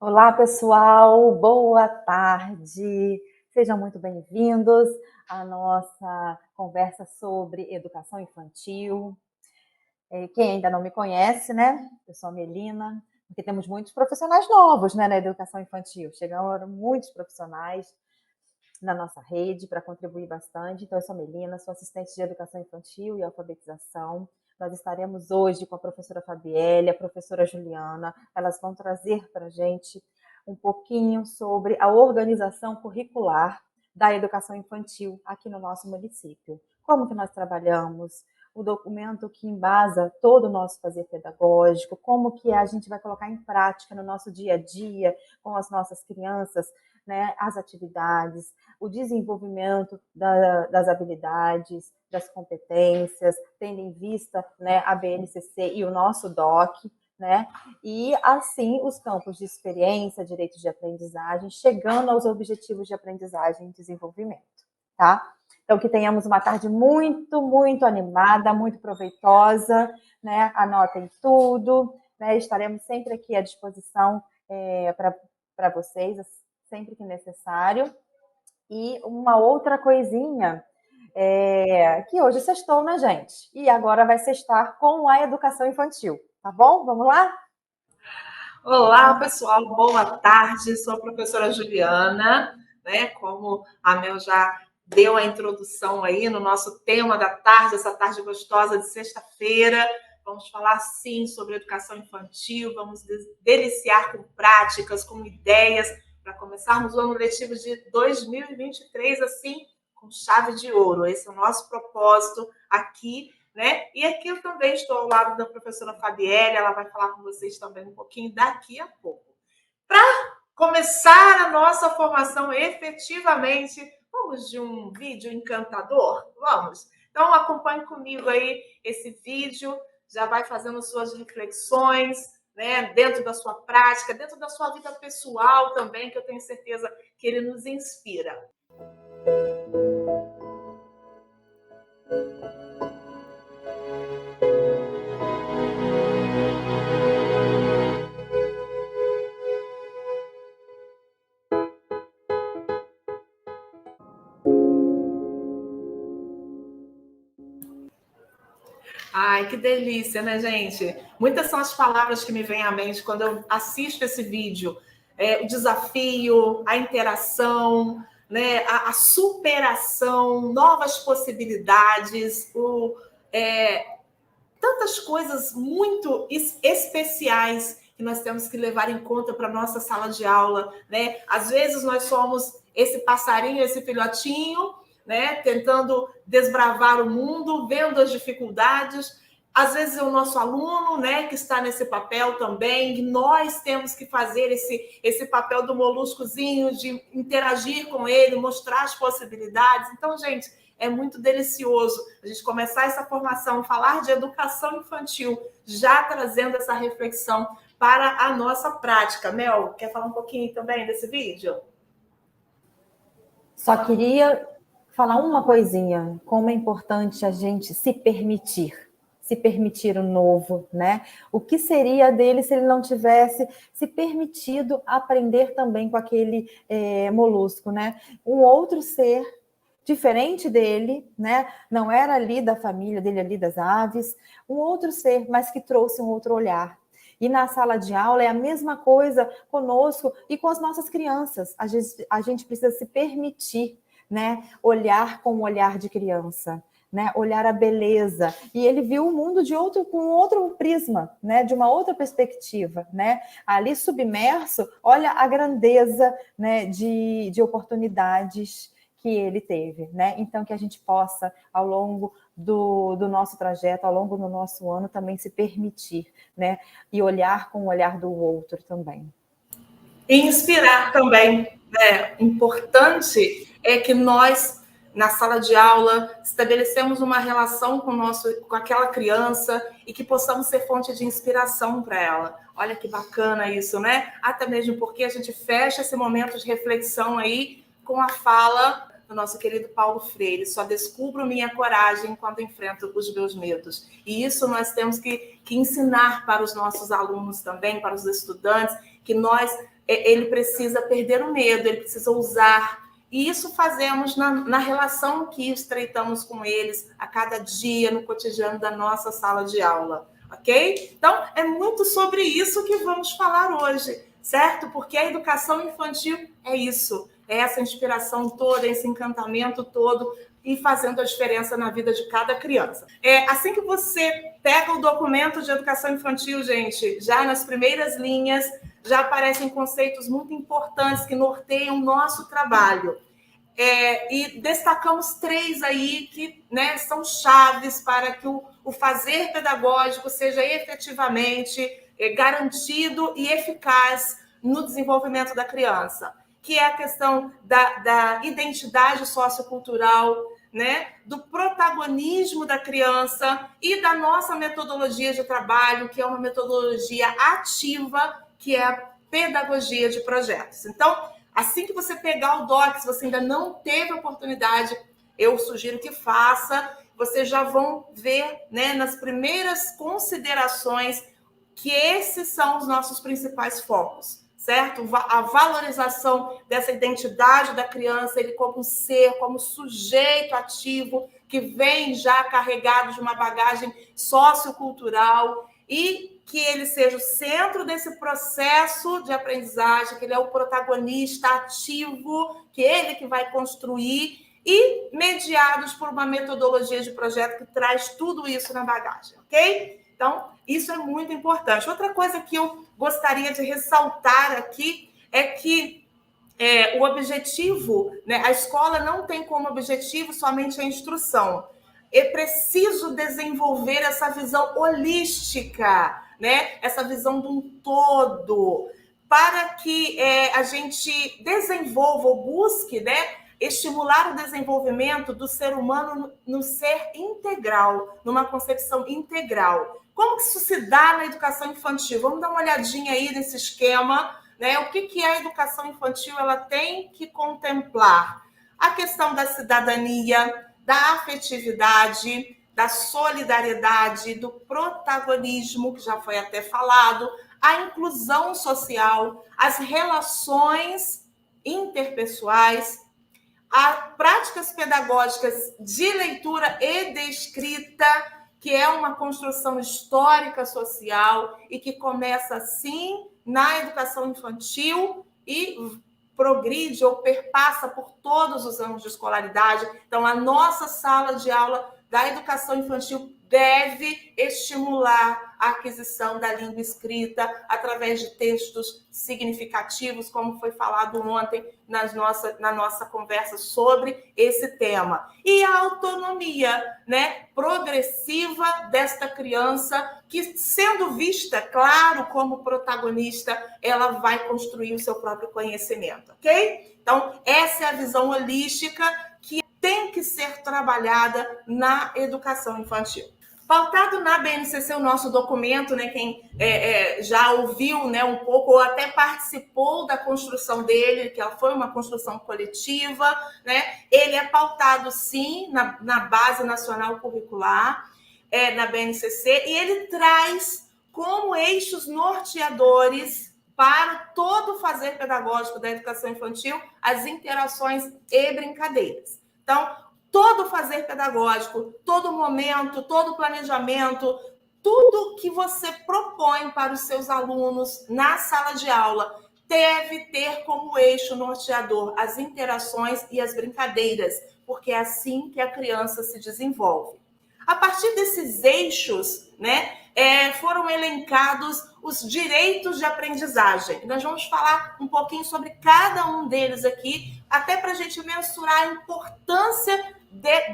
Olá, pessoal, boa tarde. Sejam muito bem-vindos à nossa conversa sobre educação infantil. Quem ainda não me conhece, né? Eu sou a Melina, porque temos muitos profissionais novos, né, na educação infantil. Chegaram muitos profissionais na nossa rede para contribuir bastante. Então, eu sou a Melina, sou assistente de educação infantil e alfabetização. Nós estaremos hoje com a professora Fabielle, a professora Juliana. Elas vão trazer para a gente um pouquinho sobre a organização curricular da educação infantil aqui no nosso município. Como que nós trabalhamos, o documento que embasa todo o nosso fazer pedagógico, como que a gente vai colocar em prática no nosso dia a dia com as nossas crianças, né, as atividades, o desenvolvimento das habilidades, das competências, tendo em vista, né, a BNCC e o nosso DOC, né? E, assim, os campos de experiência, direitos de aprendizagem, chegando aos objetivos de aprendizagem e desenvolvimento, tá? Então, que tenhamos uma tarde muito, muito animada, muito proveitosa, né? Anotem tudo, né? Estaremos sempre aqui à disposição para vocês, sempre que necessário. E uma outra coisinha, que hoje sextou, né, gente? E agora vai sextar com a educação infantil, tá bom? Vamos lá? Olá, pessoal, boa tarde. Sou a professora Juliana, né? Como a Mel já deu a introdução aí no nosso tema da tarde, essa tarde gostosa de sexta-feira. Vamos falar, sim, sobre educação infantil, vamos deliciar com práticas, com ideias, para começarmos o ano letivo de 2023, assim, com chave de ouro. Esse é o nosso propósito aqui, né? E aqui eu também estou ao lado da professora Fabielle, ela vai falar com vocês também um pouquinho daqui a pouco. Para começar a nossa formação efetivamente, vamos de um vídeo encantador? Vamos! Então acompanhe comigo aí esse vídeo, já vai fazendo suas reflexões, né, dentro da sua prática, dentro da sua vida pessoal também, que eu tenho certeza que ele nos inspira. Ai, que delícia, né, gente? Muitas são as palavras que me vêm à mente quando eu assisto esse vídeo. O desafio, a interação, né, a superação, novas possibilidades, tantas coisas muito especiais que nós temos que levar em conta para a nossa sala de aula, né? Às vezes nós somos esse passarinho, esse filhotinho, né? Tentando desbravar o mundo, vendo as dificuldades. Às vezes é o nosso aluno, né, que está nesse papel também, e nós temos que fazer esse papel do moluscozinho, de interagir com ele, mostrar as possibilidades. Então, gente, é muito delicioso a gente começar essa formação, falar de educação infantil, já trazendo essa reflexão para a nossa prática. Mel, quer falar um pouquinho também desse vídeo? Só queria falar uma coisinha, como é importante a gente se permitir o novo, né? O que seria dele se ele não tivesse se permitido aprender também com aquele molusco, né? Um outro ser diferente dele, né? Não era ali da família dele, ali das aves, um outro ser, mas que trouxe um outro olhar. E na sala de aula é a mesma coisa conosco e com as nossas crianças. A gente precisa se permitir, né, olhar com o olhar de criança, né, olhar a beleza. E ele viu o mundo com outro prisma, né, de uma outra perspectiva, né? Ali submerso, olha a grandeza, né, de oportunidades que ele teve, né? Então, que a gente possa, ao longo do nosso trajeto, ao longo do nosso ano, também se permitir, né? E olhar com o olhar do outro também. E inspirar também, né? Importante é que nós, na sala de aula, estabelecemos uma relação com aquela criança e que possamos ser fonte de inspiração para ela. Olha que bacana isso, né? Até mesmo porque a gente fecha esse momento de reflexão aí com a fala do nosso querido Paulo Freire: só descubro minha coragem quando enfrento os meus medos. E isso nós temos que ensinar para os nossos alunos também, para os estudantes, que nós ele precisa perder o medo, ele precisa usar. E isso fazemos na relação que estreitamos com eles a cada dia, no cotidiano da nossa sala de aula, ok? Então, é muito sobre isso que vamos falar hoje, certo? Porque a educação infantil é isso, é essa inspiração toda, esse encantamento todo, e fazendo a diferença na vida de cada criança. Assim que você pega o documento de educação infantil, gente, já nas primeiras linhas, já aparecem conceitos muito importantes que norteiam o nosso trabalho. E destacamos 3 aí que, né, são chaves para que o fazer pedagógico seja efetivamente garantido e eficaz no desenvolvimento da criança, que é a questão da identidade sociocultural, né, do protagonismo da criança e da nossa metodologia de trabalho, que é uma metodologia ativa, que é a pedagogia de projetos. Então, assim que você pegar o doc, se você ainda não teve oportunidade, eu sugiro que faça. Vocês já vão ver, né, nas primeiras considerações que esses são os nossos principais focos, certo? A valorização dessa identidade da criança, ele como ser, como sujeito ativo, que vem já carregado de uma bagagem sociocultural, e que ele seja o centro desse processo de aprendizagem, que ele é o protagonista ativo, que ele que vai construir, e mediados por uma metodologia de projeto que traz tudo isso na bagagem, ok? Então, isso é muito importante. Outra coisa que eu gostaria de ressaltar aqui é que o objetivo, né, a escola não tem como objetivo somente a instrução. É preciso desenvolver essa visão holística, né, essa visão de um todo, para que a gente desenvolva ou busque, né, estimular o desenvolvimento do ser humano no ser integral, numa concepção integral. Como que isso se dá na educação infantil? Vamos dar uma olhadinha aí nesse esquema, né? O que a educação infantil ela tem que contemplar? A questão da cidadania, da afetividade, da solidariedade, do protagonismo, que já foi até falado, a inclusão social, as relações interpessoais, as práticas pedagógicas de leitura e de escrita, que é uma construção histórica social e que começa, sim, na educação infantil e progride ou perpassa por todos os anos de escolaridade. Então, a nossa sala de aula da educação infantil deve estimular a aquisição da língua escrita através de textos significativos, como foi falado ontem na nossa conversa sobre esse tema. E a autonomia, né, progressiva desta criança, que, sendo vista, claro, como protagonista, ela vai construir o seu próprio conhecimento, ok? Então, essa é a visão holística que tem que ser trabalhada na educação infantil. Pautado na BNCC, o nosso documento, né, quem já ouviu, né, um pouco ou até participou da construção dele, que ela foi uma construção coletiva, né, ele é pautado, sim, na Base Nacional Curricular, na BNCC, e ele traz como eixos norteadores para todo o fazer pedagógico da educação infantil as interações e brincadeiras. Então, todo fazer pedagógico, todo momento, todo planejamento, tudo que você propõe para os seus alunos na sala de aula deve ter como eixo norteador as interações e as brincadeiras, porque é assim que a criança se desenvolve. A partir desses eixos, né, foram elencados os direitos de aprendizagem. Nós vamos falar um pouquinho sobre cada um deles aqui, até para a gente mensurar a importância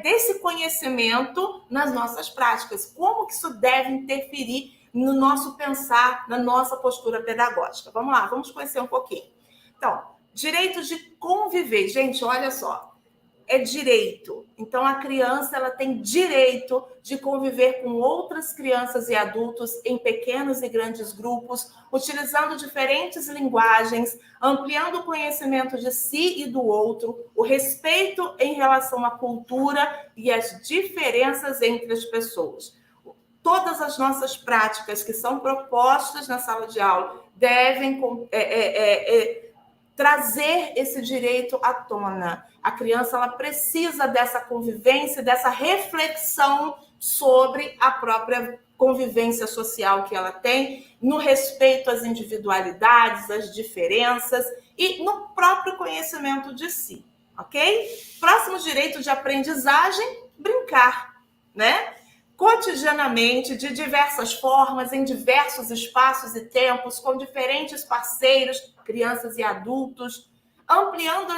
desse conhecimento nas nossas práticas. Como que isso deve interferir no nosso pensar, na nossa postura pedagógica. Vamos lá, vamos conhecer um pouquinho. Então, direitos de conviver. Gente, olha só. É direito. Então, a criança ela tem direito de conviver com outras crianças e adultos em pequenos e grandes grupos, utilizando diferentes linguagens, ampliando o conhecimento de si e do outro, o respeito em relação à cultura e as diferenças entre as pessoas. todas as nossas práticas que são propostas na sala de aula devem trazer esse direito à tona. A criança ela precisa dessa convivência, dessa reflexão sobre a própria convivência social que ela tem, no respeito às individualidades, às diferenças e no próprio conhecimento de si, ok? Próximo direito de aprendizagem, brincar, né? Cotidianamente, de diversas formas, em diversos espaços e tempos, com diferentes parceiros, crianças e adultos, ampliando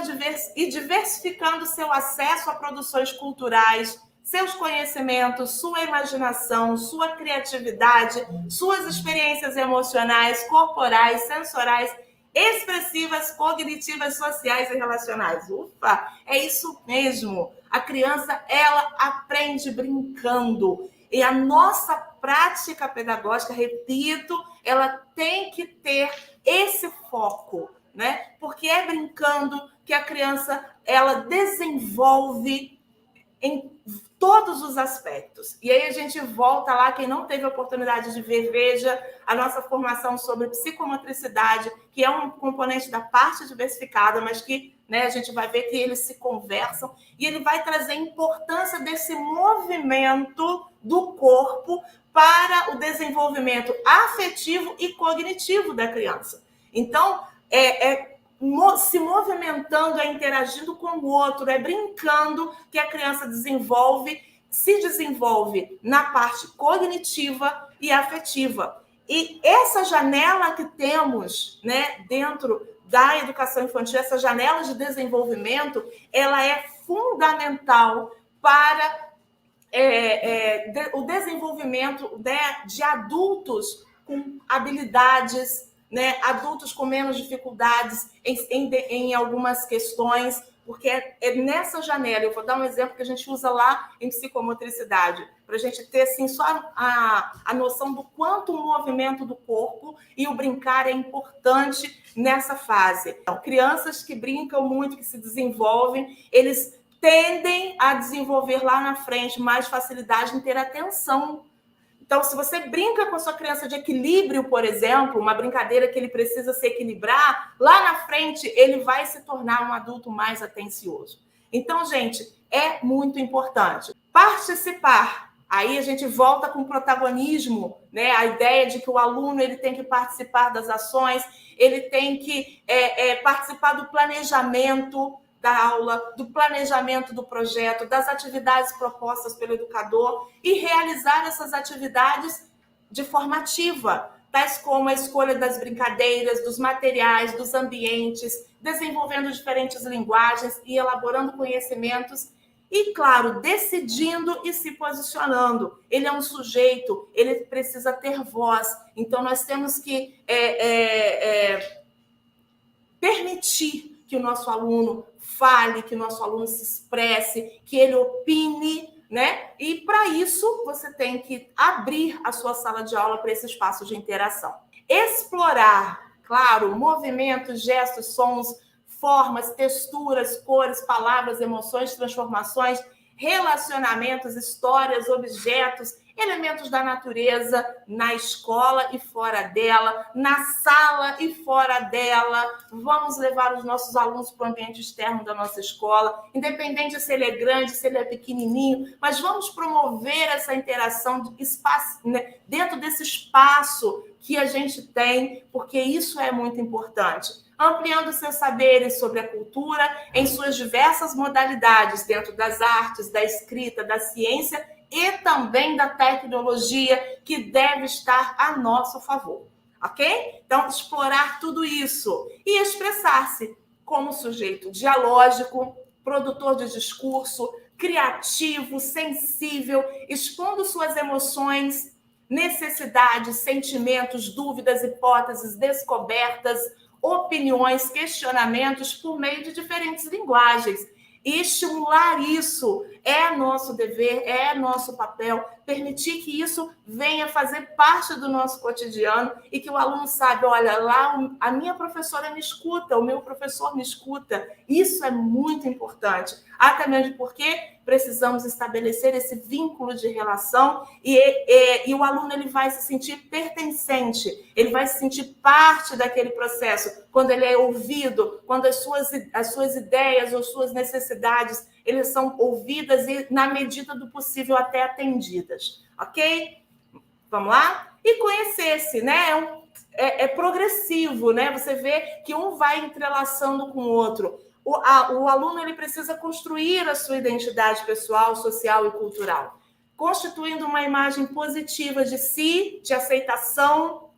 e diversificando seu acesso a produções culturais, seus conhecimentos, sua imaginação, sua criatividade, suas experiências emocionais, corporais, sensoriais, expressivas, cognitivas, sociais e relacionais. Ufa, é isso mesmo. A criança, ela aprende brincando. E a nossa prática pedagógica, repito, ela tem que ter esse foco, né? Porque é brincando que a criança, ela desenvolve em todos os aspectos. E aí a gente volta lá, quem não teve a oportunidade de ver, veja a nossa formação sobre psicomotricidade, que é um componente da parte diversificada, mas que, né, a gente vai ver que eles se conversam, e ele vai trazer a importância desse movimento do corpo para o desenvolvimento afetivo e cognitivo da criança. Então, se movimentando, é interagindo com o outro, é brincando que a criança se desenvolve na parte cognitiva e afetiva. E essa janela que temos, né, dentro da educação infantil, essa janela de desenvolvimento, ela é fundamental para o desenvolvimento, né, de adultos com habilidades, né, adultos com menos dificuldades em algumas questões, porque é nessa janela. Eu vou dar um exemplo que a gente usa lá em psicomotricidade, para a gente ter assim, só a noção do quanto o movimento do corpo e o brincar é importante nessa fase. Então, crianças que brincam muito, que se desenvolvem, eles tendem a desenvolver lá na frente mais facilidade em ter atenção. Então, se você brinca com a sua criança de equilíbrio, por exemplo, uma brincadeira que ele precisa se equilibrar, lá na frente ele vai se tornar um adulto mais atencioso. Então, gente, é muito importante. Participar. Aí a gente volta com o protagonismo, né? A ideia de que o aluno ele tem que participar das ações, ele tem que participar do planejamento da aula, do planejamento do projeto, das atividades propostas pelo educador e realizar essas atividades de forma ativa, tais como a escolha das brincadeiras, dos materiais, dos ambientes, desenvolvendo diferentes linguagens e elaborando conhecimentos e, claro, decidindo e se posicionando. Ele é um sujeito, ele precisa ter voz, então nós temos que permitir que o nosso aluno fale, que o nosso aluno se expresse, que ele opine, né? E para isso você tem que abrir a sua sala de aula para esse espaço de interação. Explorar, claro, movimentos, gestos, sons, formas, texturas, cores, palavras, emoções, transformações, relacionamentos, histórias, objetos, elementos da natureza na escola e fora dela, na sala e fora dela. Vamos levar os nossos alunos para o ambiente externo da nossa escola, independente se ele é grande, se ele é pequenininho, mas vamos promover essa interação de espaço, né, dentro desse espaço que a gente tem, porque isso é muito importante. Ampliando seus saberes sobre a cultura em suas diversas modalidades, dentro das artes, da escrita, da ciência e também da tecnologia, que deve estar a nosso favor, ok? Então, explorar tudo isso e expressar-se como sujeito dialógico, produtor de discurso, criativo, sensível, expondo suas emoções, necessidades, sentimentos, dúvidas, hipóteses, descobertas, opiniões, questionamentos por meio de diferentes linguagens. E estimular isso é nosso dever, é nosso papel, permitir que isso venha fazer parte do nosso cotidiano e que o aluno saiba, olha, lá a minha professora me escuta, o meu professor me escuta. Isso é muito importante, até mesmo porque precisamos estabelecer esse vínculo de relação e o aluno ele vai se sentir pertencente, ele vai se sentir parte daquele processo, quando ele é ouvido, quando as suas ideias ou suas necessidades eles são ouvidas e, na medida do possível, até atendidas. Ok? Vamos lá? E conhecer-se, né? É progressivo, né? Você vê que um vai entrelaçando com o outro. O aluno ele precisa construir a sua identidade pessoal, social e cultural, constituindo uma imagem positiva de si, de aceitação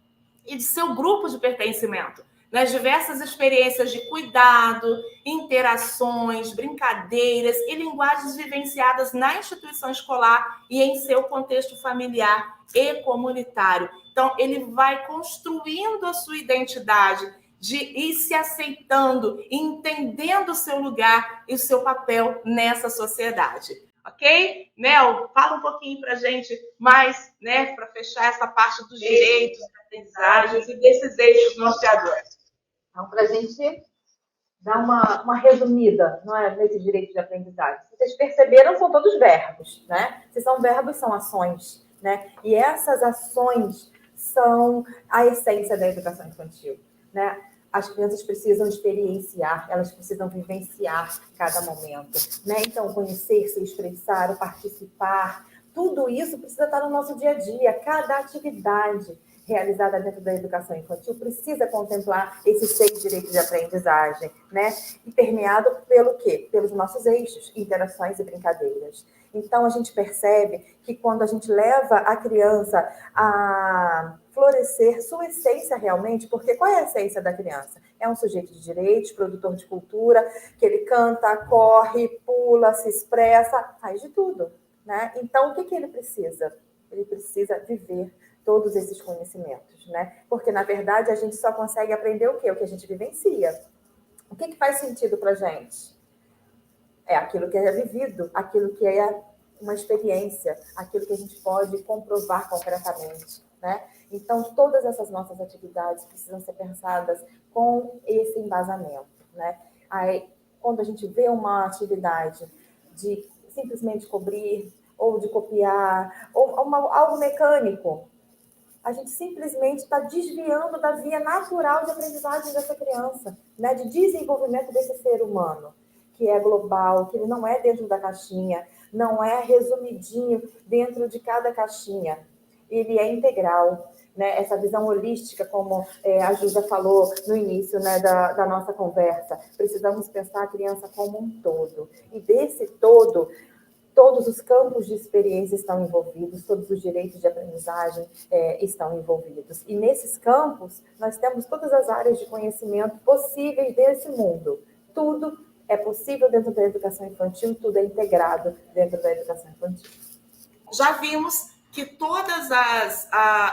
e de seu grupo de pertencimento, nas diversas experiências de cuidado, interações, brincadeiras e linguagens vivenciadas na instituição escolar e em seu contexto familiar e comunitário. Então, ele vai construindo a sua identidade de ir se aceitando, entendendo o seu lugar e o seu papel nessa sociedade. Ok? Mel, fala um pouquinho para a gente mais, né, para fechar essa parte dos direitos, das aprendizagens e desses eixos norteadores. Então, para a gente dar uma resumida, não é, nesse direito de aprendizagem. Vocês perceberam, são todos verbos, né? Se são verbos, são ações, né? E essas ações são a essência da educação infantil, né? As crianças precisam experienciar, elas precisam vivenciar cada momento, né? Então, conhecer, se expressar, o participar, tudo isso precisa estar no nosso dia a dia, cada atividade realizada dentro da educação infantil precisa contemplar esses 6 direitos de aprendizagem, né? E permeado pelo quê? Pelos nossos eixos, interações e brincadeiras. Então, a gente percebe que quando a gente leva a criança a florescer sua essência realmente, porque qual é a essência da criança? É um sujeito de direitos, produtor de cultura, que ele canta, corre, pula, se expressa, faz de tudo, né? Então, o que ele precisa? Ele precisa viver todos esses conhecimentos, né? Porque, na verdade, a gente só consegue aprender o quê? O que a gente vivencia. O que faz sentido para a gente? É aquilo que é vivido, aquilo que é uma experiência, aquilo que a gente pode comprovar concretamente, né? Então, todas essas nossas atividades precisam ser pensadas com esse embasamento, né? Aí, quando a gente vê uma atividade de simplesmente cobrir, ou de copiar, ou algo mecânico, a gente simplesmente está desviando da via natural de aprendizagem dessa criança, né? De desenvolvimento desse ser humano, que é global, que ele não é dentro da caixinha, não é resumidinho dentro de cada caixinha, ele é integral, né? Essa visão holística, como a Júlia falou no início, né, da nossa conversa, precisamos pensar a criança como um todo, e desse todo, todos os campos de experiência estão envolvidos, todos os direitos de aprendizagem estão envolvidos. E nesses campos, nós temos todas as áreas de conhecimento possíveis desse mundo. Tudo é possível dentro da educação infantil, tudo é integrado dentro da educação infantil. Já vimos que todos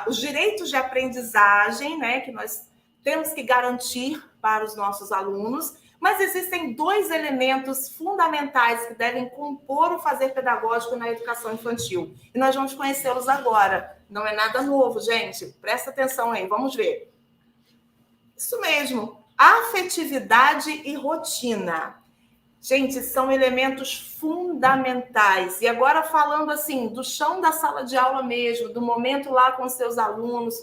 os direitos de aprendizagem, né, que nós temos que garantir para os nossos alunos, mas existem 2 elementos fundamentais que devem compor o fazer pedagógico na educação infantil. E nós vamos conhecê-los agora. Não é nada novo, gente. Presta atenção aí, vamos ver. Isso mesmo, afetividade e rotina. Gente, são elementos fundamentais. E agora falando assim, do chão da sala de aula mesmo, do momento lá com seus alunos,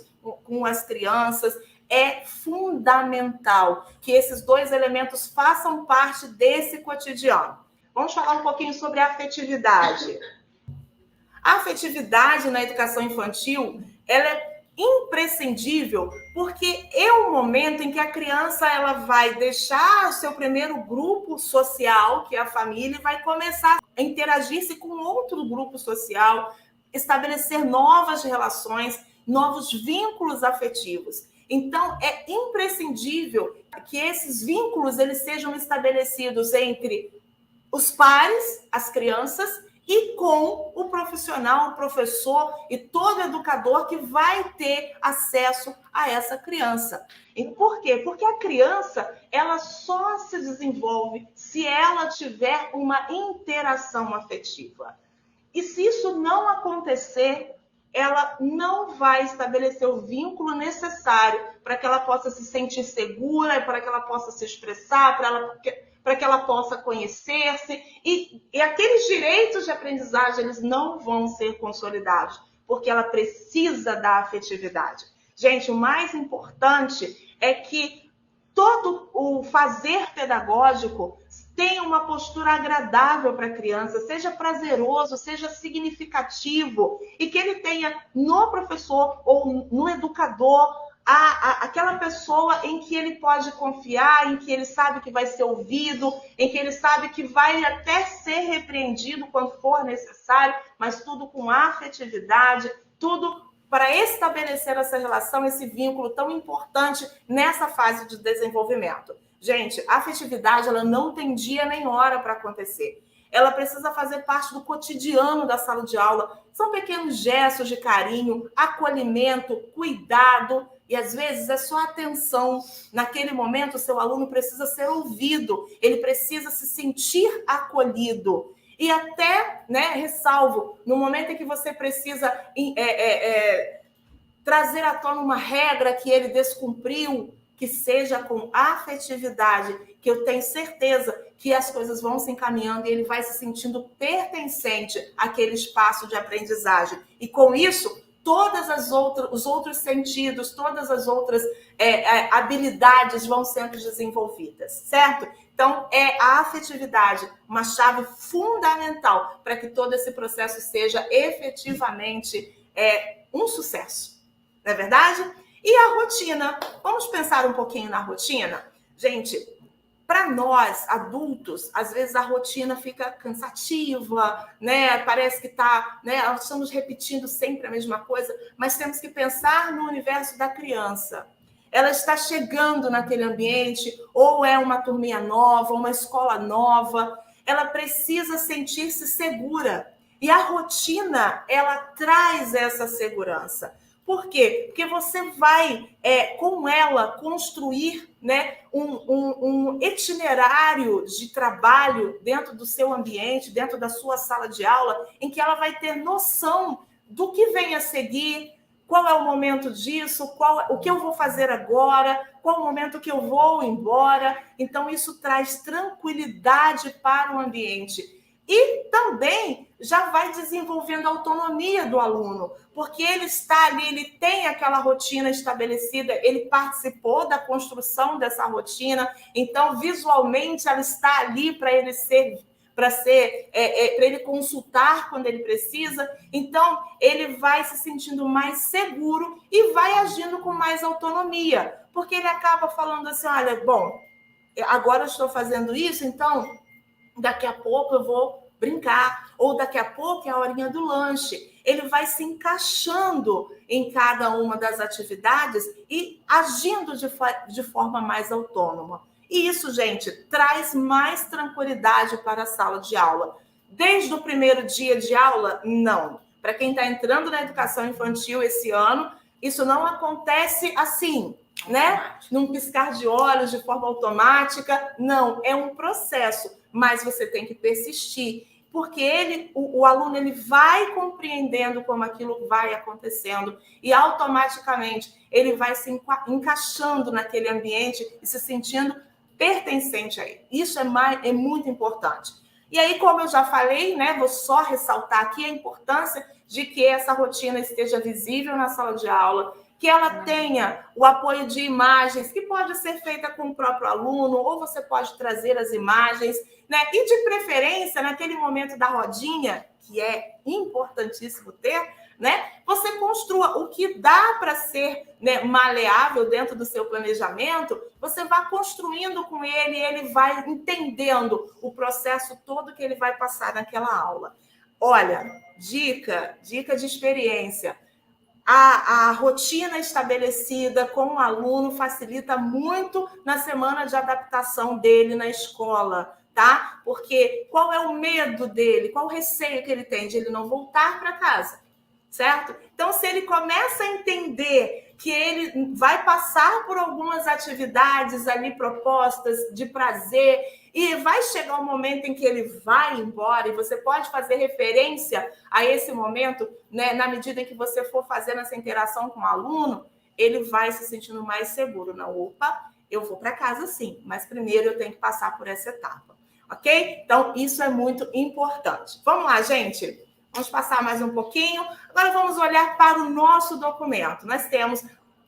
com as crianças, é fundamental que esses 2 elementos façam parte desse cotidiano. Vamos falar um pouquinho sobre a afetividade. A afetividade na educação infantil, ela é imprescindível porque é o momento em que a criança ela vai deixar o seu primeiro grupo social, que é a família, e vai começar a interagir-se com outro grupo social, estabelecer novas relações, novos vínculos afetivos. Então, é imprescindível que esses vínculos eles sejam estabelecidos entre os pares, as crianças, e com o profissional, o professor e todo educador que vai ter acesso a essa criança. E por quê? Porque a criança ela só se desenvolve se ela tiver uma interação afetiva. E se isso não acontecer, ela não vai estabelecer o vínculo necessário para que ela possa se sentir segura, para que ela possa se expressar, para para que ela possa conhecer-se, e aqueles direitos de aprendizagem, eles não vão ser consolidados, porque ela precisa da afetividade. Gente, o mais importante é que todo o fazer pedagógico tenha uma postura agradável para a criança, seja prazeroso, seja significativo, e que ele tenha no professor ou no educador aquela pessoa em que ele pode confiar, em que ele sabe que vai ser ouvido, em que ele sabe que vai até ser repreendido quando for necessário, mas tudo com afetividade, tudo para estabelecer essa relação, esse vínculo tão importante nessa fase de desenvolvimento. Gente, a afetividade, ela não tem dia nem hora para acontecer. Ela precisa fazer parte do cotidiano da sala de aula. São pequenos gestos de carinho, acolhimento, cuidado, e às vezes é só atenção. Naquele momento, o seu aluno precisa ser ouvido, ele precisa se sentir acolhido. E até, ressalvo, no momento em que você precisa trazer à tona uma regra que ele descumpriu, que seja com afetividade, que eu tenho certeza que as coisas vão se encaminhando e ele vai se sentindo pertencente àquele espaço de aprendizagem. E com isso, os outros sentidos, todas as outras habilidades vão sendo desenvolvidas, certo? Então, é a afetividade uma chave fundamental para que todo esse processo seja efetivamente um sucesso. Não é verdade? E a rotina? Vamos pensar um pouquinho na rotina? Gente, para nós, adultos, às vezes a rotina fica cansativa, Parece que nós estamos repetindo sempre a mesma coisa, mas temos que pensar no universo da criança. Ela está chegando naquele ambiente, ou é uma turminha nova, uma escola nova, ela precisa sentir-se segura. E a rotina, ela traz essa segurança. Por quê? Porque você vai, com ela, construir um itinerário de trabalho dentro do seu ambiente, dentro da sua sala de aula, em que ela vai ter noção do que vem a seguir, qual é o momento disso, o que eu vou fazer agora, qual o momento que eu vou embora. Então, isso traz tranquilidade para o ambiente. E também já vai desenvolvendo a autonomia do aluno, porque ele está ali, ele tem aquela rotina estabelecida, ele participou da construção dessa rotina, então, visualmente, ela está ali para ele para ele consultar quando ele precisa. Então, ele vai se sentindo mais seguro e vai agindo com mais autonomia, porque ele acaba falando assim, olha, bom, agora eu estou fazendo isso, então daqui a pouco eu vou brincar, ou daqui a pouco é a horinha do lanche. Ele vai se encaixando em cada uma das atividades e agindo de forma mais autônoma. E isso, gente, traz mais tranquilidade para a sala de aula. Desde o primeiro dia de aula, não. Para quem está entrando na educação infantil esse ano, isso não acontece assim, num piscar de olhos, de forma automática. Não, é um processo, mas você tem que persistir, porque o aluno, ele vai compreendendo como aquilo vai acontecendo e automaticamente ele vai se encaixando naquele ambiente e se sentindo pertencente a ele. Isso é muito importante. E aí, como eu já falei, vou só ressaltar aqui a importância de que essa rotina esteja visível na sala de aula, que ela tenha o apoio de imagens, que pode ser feita com o próprio aluno, ou você pode trazer as imagens, E de preferência, naquele momento da rodinha, que é importantíssimo ter, você construa o que dá para ser maleável dentro do seu planejamento, você vai construindo com ele, ele vai entendendo o processo todo que ele vai passar naquela aula. Olha, dica de experiência. A rotina estabelecida com o aluno facilita muito na semana de adaptação dele na escola, tá? Porque qual é o medo dele, qual o receio que ele tem de ele não voltar para casa, certo? Então, se ele começa a entender que ele vai passar por algumas atividades ali propostas de prazer e vai chegar um momento em que ele vai embora, e você pode fazer referência a esse momento, na medida em que você for fazendo essa interação com o aluno, ele vai se sentindo mais seguro. Não, opa, Eu vou para casa sim, mas primeiro eu tenho que passar por essa etapa, ok? Então, isso é muito importante. Vamos lá, gente? Vamos passar mais um pouquinho. Agora vamos olhar para o nosso documento. Nós temos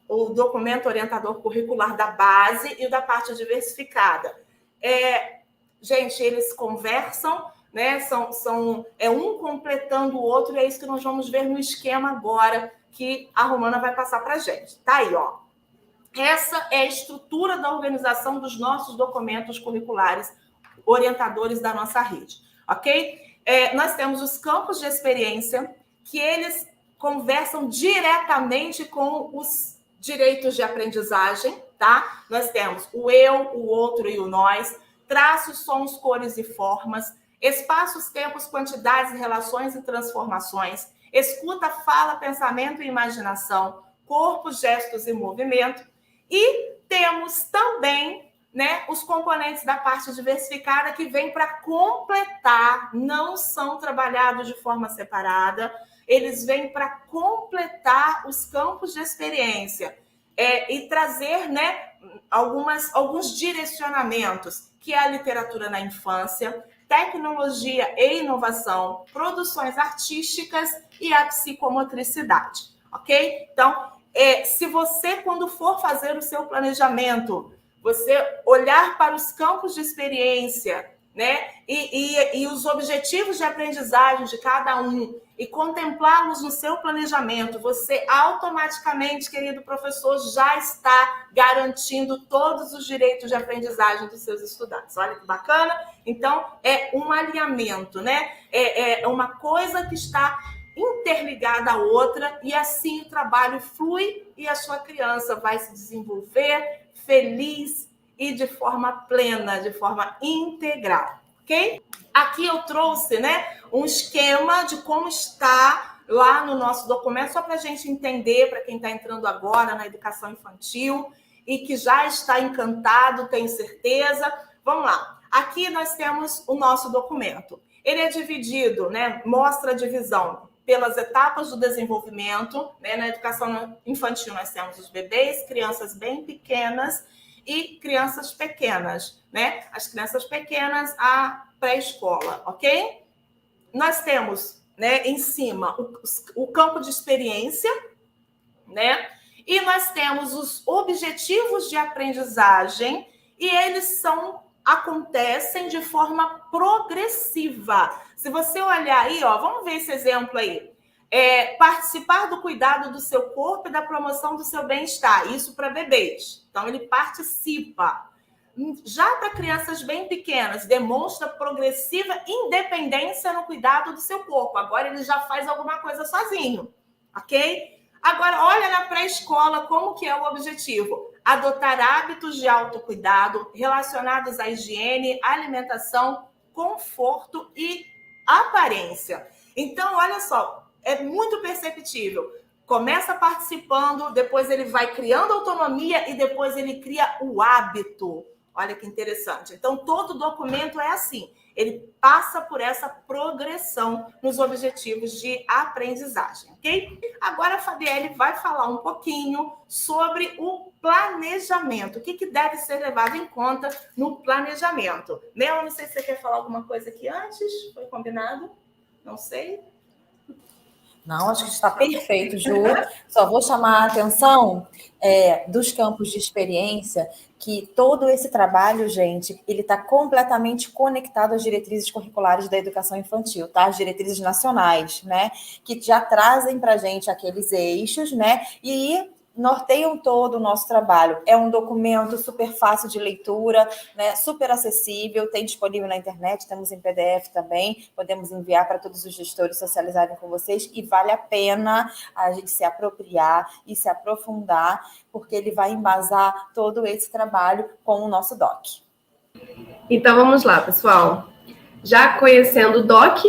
o documento orientador curricular da base e o da parte diversificada. Gente, eles conversam, né? Um completando o outro, e é isso que nós vamos ver no esquema agora que a Romana vai passar para a gente. Tá aí, ó. Essa é a estrutura da organização dos nossos documentos curriculares orientadores da nossa rede, ok? Nós temos os campos de experiência, que eles conversam diretamente com os direitos de aprendizagem, tá? Nós temos o eu, o outro e o nós, traços, sons, cores e formas, espaços, tempos, quantidades, relações e transformações, escuta, fala, pensamento e imaginação, corpo, gestos e movimento. E temos também, né, os componentes da parte diversificada que vêm para completar, não são trabalhados de forma separada, eles vêm para completar os campos de experiência e trazer, né, alguns direcionamentos, que é a literatura na infância, tecnologia e inovação, produções artísticas e a psicomotricidade, ok? Então, se você, quando for fazer o seu planejamento, você olhar para os campos de experiência, né, e os objetivos de aprendizagem de cada um e contemplá-los no seu planejamento, você automaticamente, querido professor, já está garantindo todos os direitos de aprendizagem dos seus estudantes. Olha que bacana! Então, é um alinhamento, né? É uma coisa que está interligada à outra, e assim o trabalho flui e a sua criança vai se desenvolver feliz e de forma plena, de forma integral, ok? Aqui eu trouxe, né, um esquema de como está lá no nosso documento, só para a gente entender, para quem está entrando agora na educação infantil e que já está encantado, tenho certeza. Vamos lá. Aqui nós temos o nosso documento. Ele é dividido, né, mostra a divisão pelas etapas do desenvolvimento, né? Na educação infantil nós temos os bebês, crianças bem pequenas e crianças pequenas, né? As crianças pequenas, a pré-escola, ok? Nós temos, né, em cima o campo de experiência, né? E nós temos os objetivos de aprendizagem, e eles acontecem de forma progressiva. Se você olhar aí, ó, vamos ver esse exemplo aí. Participar do cuidado do seu corpo e da promoção do seu bem-estar. Isso para bebês. Então, ele participa. Já para crianças bem pequenas, demonstra progressiva independência no cuidado do seu corpo. Agora, ele já faz alguma coisa sozinho, ok? Agora, olha na pré-escola como que é o objetivo. Adotar hábitos de autocuidado relacionados à higiene, alimentação, conforto e aparência. Então, olha só, é muito perceptível. Começa participando, depois ele vai criando autonomia e depois ele cria o hábito. Olha que interessante. Então, todo documento é assim. Ele passa por essa progressão nos objetivos de aprendizagem, ok? Agora a Fabielle vai falar um pouquinho sobre o planejamento. O que deve ser levado em conta no planejamento. Mel, não sei se você quer falar alguma coisa aqui antes. Foi combinado? Não sei. Não, acho que está perfeito, Ju. Só vou chamar a atenção dos campos de experiência, que todo esse trabalho, gente, ele está completamente conectado às diretrizes curriculares da educação infantil, tá? As diretrizes nacionais, né? Que já trazem para a gente aqueles eixos, né? E norteiam todo o nosso trabalho. É um documento super fácil de leitura, né? Super acessível, tem disponível na internet, temos em PDF também, podemos enviar para todos os gestores socializarem com vocês, e vale a pena a gente se apropriar e se aprofundar, porque ele vai embasar todo esse trabalho com o nosso DOC. Então vamos lá, pessoal. Já conhecendo o DOC,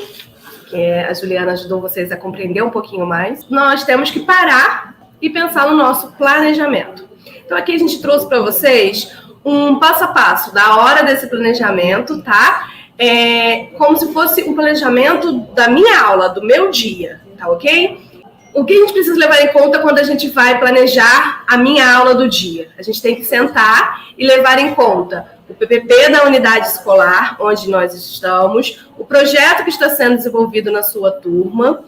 que a Juliana ajudou vocês a compreender um pouquinho mais, nós temos que parar e pensar no nosso planejamento. Então, aqui a gente trouxe para vocês um passo a passo da hora desse planejamento, tá? Como se fosse um planejamento da minha aula, do meu dia, tá ok? O que a gente precisa levar em conta quando a gente vai planejar a minha aula do dia? A gente tem que sentar e levar em conta o PPP da unidade escolar, onde nós estamos, o projeto que está sendo desenvolvido na sua turma.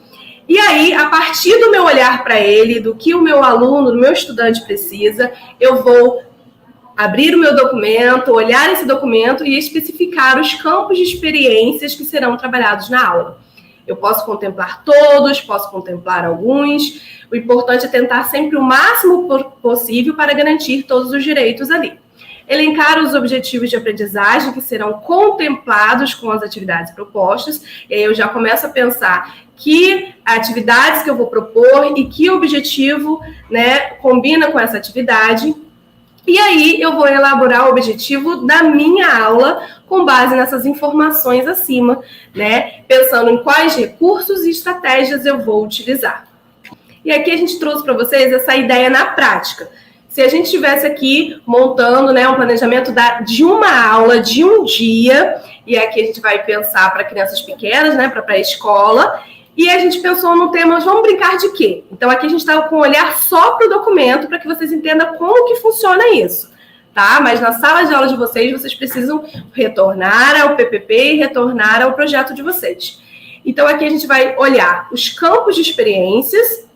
E aí, a partir do meu olhar para ele, do que o meu aluno, o meu estudante precisa, eu vou abrir o meu documento, olhar esse documento e especificar os campos de experiências que serão trabalhados na aula. Eu posso contemplar todos, posso contemplar alguns. O importante é tentar sempre o máximo possível para garantir todos os direitos ali. Elencar os objetivos de aprendizagem que serão contemplados com as atividades propostas. E aí eu já começo a pensar que atividades que eu vou propor e que objetivo, né, combina com essa atividade. E aí eu vou elaborar o objetivo da minha aula com base nessas informações acima, né? Pensando em quais recursos e estratégias eu vou utilizar. E aqui a gente trouxe para vocês essa ideia na prática. Se a gente estivesse aqui montando, né, um planejamento de uma aula de um dia, e aqui a gente vai pensar para crianças pequenas, né, para pré-escola, e a gente pensou no tema, vamos brincar de quê? Então, aqui a gente está com um olhar só para o documento, para que vocês entendam como que funciona isso, tá? Mas na sala de aula de vocês precisam retornar ao PPP e retornar ao projeto de vocês. Então, aqui a gente vai olhar os campos de experiências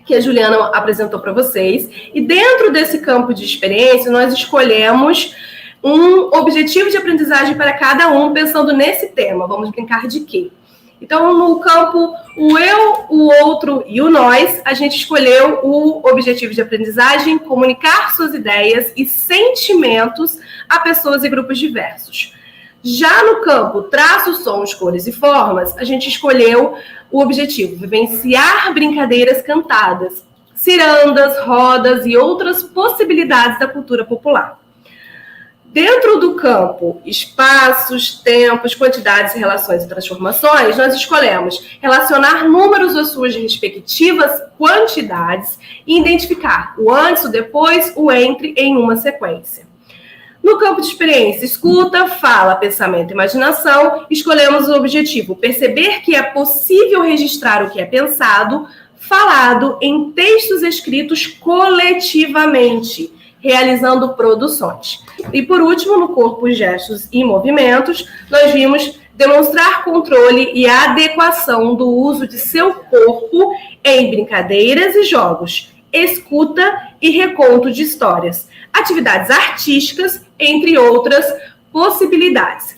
que a Juliana apresentou para vocês, e dentro desse campo de experiência, nós escolhemos um objetivo de aprendizagem para cada um, pensando nesse tema. Vamos brincar de quê? Então, no campo o eu, o outro e o nós, a gente escolheu o objetivo de aprendizagem, comunicar suas ideias e sentimentos a pessoas e grupos diversos. Já no campo traços, sons, cores e formas, a gente escolheu o objetivo, vivenciar brincadeiras cantadas, cirandas, rodas e outras possibilidades da cultura popular. Dentro do campo espaços, tempos, quantidades, relações e transformações, nós escolhemos relacionar números às suas respectivas quantidades e identificar o antes, o depois, o entre em uma sequência. No campo de experiência, escuta, fala, pensamento e imaginação, escolhemos o objetivo, perceber que é possível registrar o que é pensado, falado em textos escritos coletivamente, realizando produções. E por último, no corpo, gestos e movimentos, nós vimos demonstrar controle e adequação do uso de seu corpo em brincadeiras e jogos, escuta e reconto de histórias, atividades artísticas, entre outras possibilidades.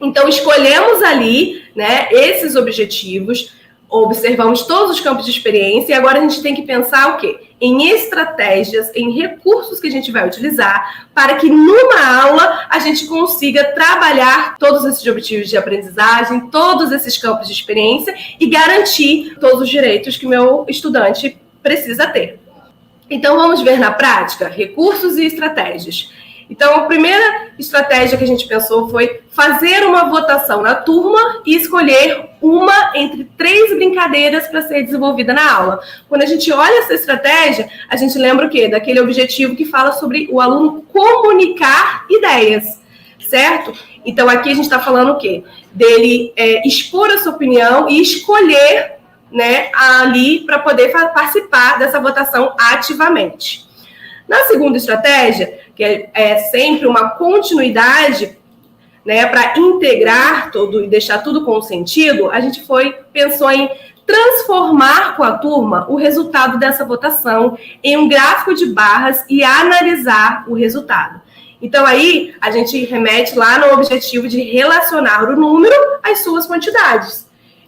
Então, escolhemos ali, né, esses objetivos, observamos todos os campos de experiência e agora a gente tem que pensar o quê? Em estratégias, em recursos que a gente vai utilizar para que numa aula a gente consiga trabalhar todos esses objetivos de aprendizagem, todos esses campos de experiência e garantir todos os direitos que o meu estudante precisa ter. Então, vamos ver na prática recursos e estratégias. Então, a primeira estratégia que a gente pensou foi fazer uma votação na turma e escolher uma entre 3 brincadeiras para ser desenvolvida na aula. Quando a gente olha essa estratégia, a gente lembra o quê? Daquele objetivo que fala sobre o aluno comunicar ideias, certo? Então, aqui a gente está falando o quê? Dele expor a sua opinião e escolher, né, ali para poder participar dessa votação ativamente. Na segunda estratégia, que é sempre uma continuidade, né, para integrar tudo e deixar tudo com sentido, a gente pensou em transformar com a turma o resultado dessa votação em um gráfico de barras e analisar o resultado. Então, aí, a gente remete lá no objetivo de relacionar o número às suas quantidades.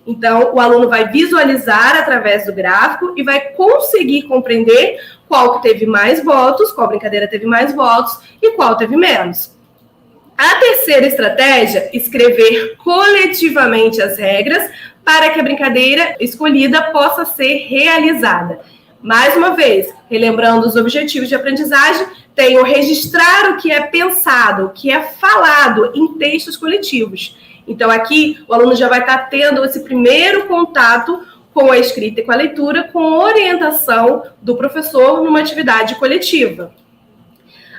Então, o aluno vai visualizar através do gráfico e vai conseguir compreender qual que teve mais votos, qual brincadeira teve mais votos e qual teve menos. A terceira estratégia, escrever coletivamente as regras para que a brincadeira escolhida possa ser realizada. Mais uma vez, relembrando os objetivos de aprendizagem, tem o registrar o que é pensado, o que é falado em textos coletivos. Então, aqui, o aluno já vai estar tendo esse primeiro contato com a escrita e com a leitura, com orientação do professor numa atividade coletiva.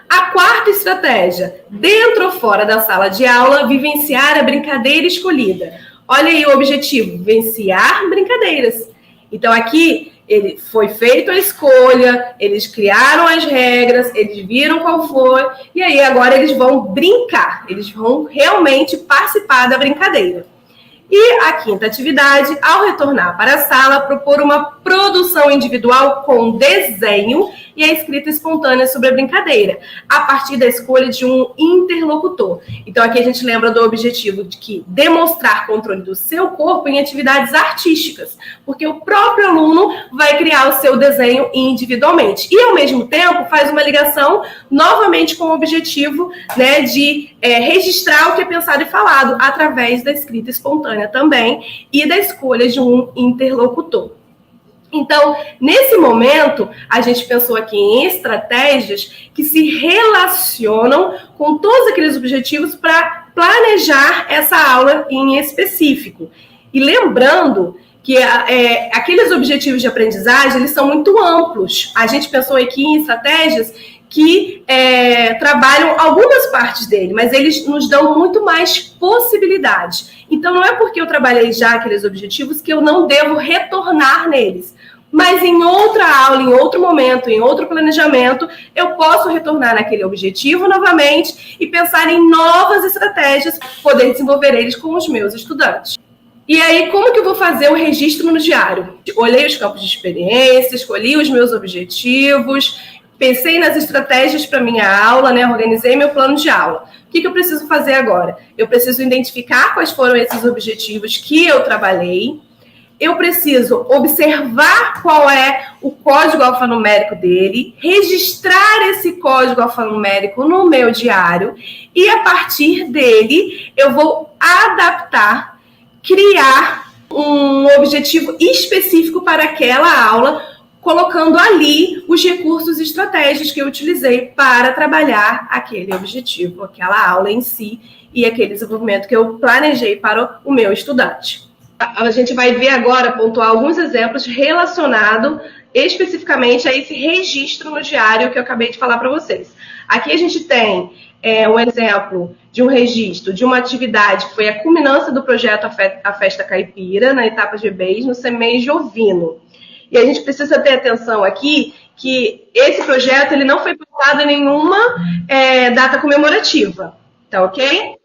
A quarta estratégia, dentro ou fora da sala de aula, vivenciar a brincadeira escolhida. Olha aí o objetivo, vivenciar brincadeiras. Então, aqui, ele foi feita a escolha, eles criaram as regras, eles viram qual foi, e aí agora eles vão brincar, eles vão realmente participar da brincadeira. E a quinta atividade, ao retornar para a sala, propor uma produção individual com desenho e a escrita espontânea sobre a brincadeira, a partir da escolha de um interlocutor. Então, aqui a gente lembra do objetivo de que demonstrar controle do seu corpo em atividades artísticas, porque o próprio aluno vai criar o seu desenho individualmente. E, ao mesmo tempo, faz uma ligação novamente com o objetivo, né, de registrar o que é pensado e falado através da escrita espontânea também e da escolha de um interlocutor. Então, nesse momento, a gente pensou aqui em estratégias que se relacionam com todos aqueles objetivos para planejar essa aula em específico. E lembrando que aqueles objetivos de aprendizagem, eles são muito amplos. A gente pensou aqui em estratégias que trabalham algumas partes dele, mas eles nos dão muito mais possibilidades. Então, não é porque eu trabalhei já aqueles objetivos que eu não devo retornar neles. Mas em outra aula, em outro momento, em outro planejamento, eu posso retornar naquele objetivo novamente e pensar em novas estratégias para poder desenvolver eles com os meus estudantes. E aí, como que eu vou fazer o registro no diário? Olhei os campos de experiência, escolhi os meus objetivos, pensei nas estratégias para minha aula, né? Organizei meu plano de aula. O que eu preciso fazer agora? Eu preciso identificar quais foram esses objetivos que eu trabalhei. Eu preciso observar qual é o código alfanumérico dele, registrar esse código alfanumérico no meu diário e, a partir dele, eu vou adaptar, criar um objetivo específico para aquela aula, colocando ali os recursos e estratégias que eu utilizei para trabalhar aquele objetivo, aquela aula em si e aquele desenvolvimento que eu planejei para o meu estudante. A gente vai ver agora, pontuar alguns exemplos relacionados especificamente a esse registro no diário que eu acabei de falar para vocês. Aqui a gente tem um exemplo de um registro de uma atividade que foi a culminância do projeto A Festa Caipira, na etapa de BEIS, no CEMEI Jovino. E a gente precisa ter atenção aqui que esse projeto ele não foi pautado em nenhuma data comemorativa, tá ok?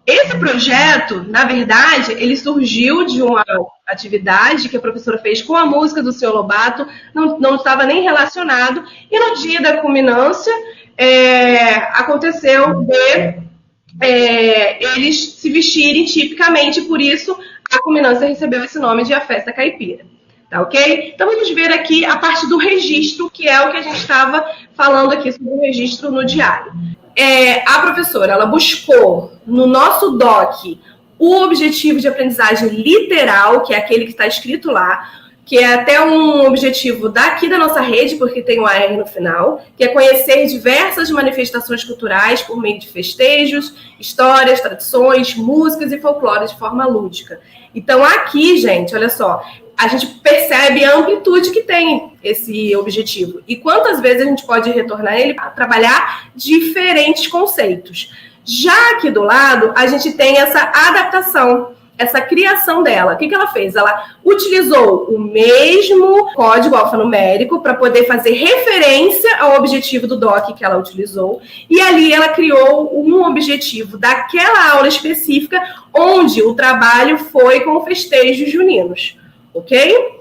Esse projeto, na verdade, ele surgiu de uma atividade que a professora fez com a música do Sr. Lobato, não estava nem relacionado, e no dia da culminância aconteceu de eles se vestirem tipicamente, por isso a culminância recebeu esse nome de A Festa Caipira. Tá ok? Então vamos ver aqui a parte do registro, que é o que a gente estava falando aqui sobre o registro no diário. A professora, ela buscou no nosso doc o objetivo de aprendizagem literal, que é aquele que está escrito lá, que é até um objetivo daqui da nossa rede, porque tem um AR no final, que é conhecer diversas manifestações culturais por meio de festejos, histórias, tradições, músicas e folclore de forma lúdica. Então aqui, gente, olha só, a gente percebe a amplitude que tem esse objetivo. E quantas vezes a gente pode retornar ele para trabalhar diferentes conceitos. Já aqui do lado, a gente tem essa adaptação, essa criação dela. O que ela fez? Ela utilizou o mesmo código alfanumérico para poder fazer referência ao objetivo do DOC que ela utilizou. E ali ela criou um objetivo daquela aula específica, onde o trabalho foi com festejos juninos. Ok?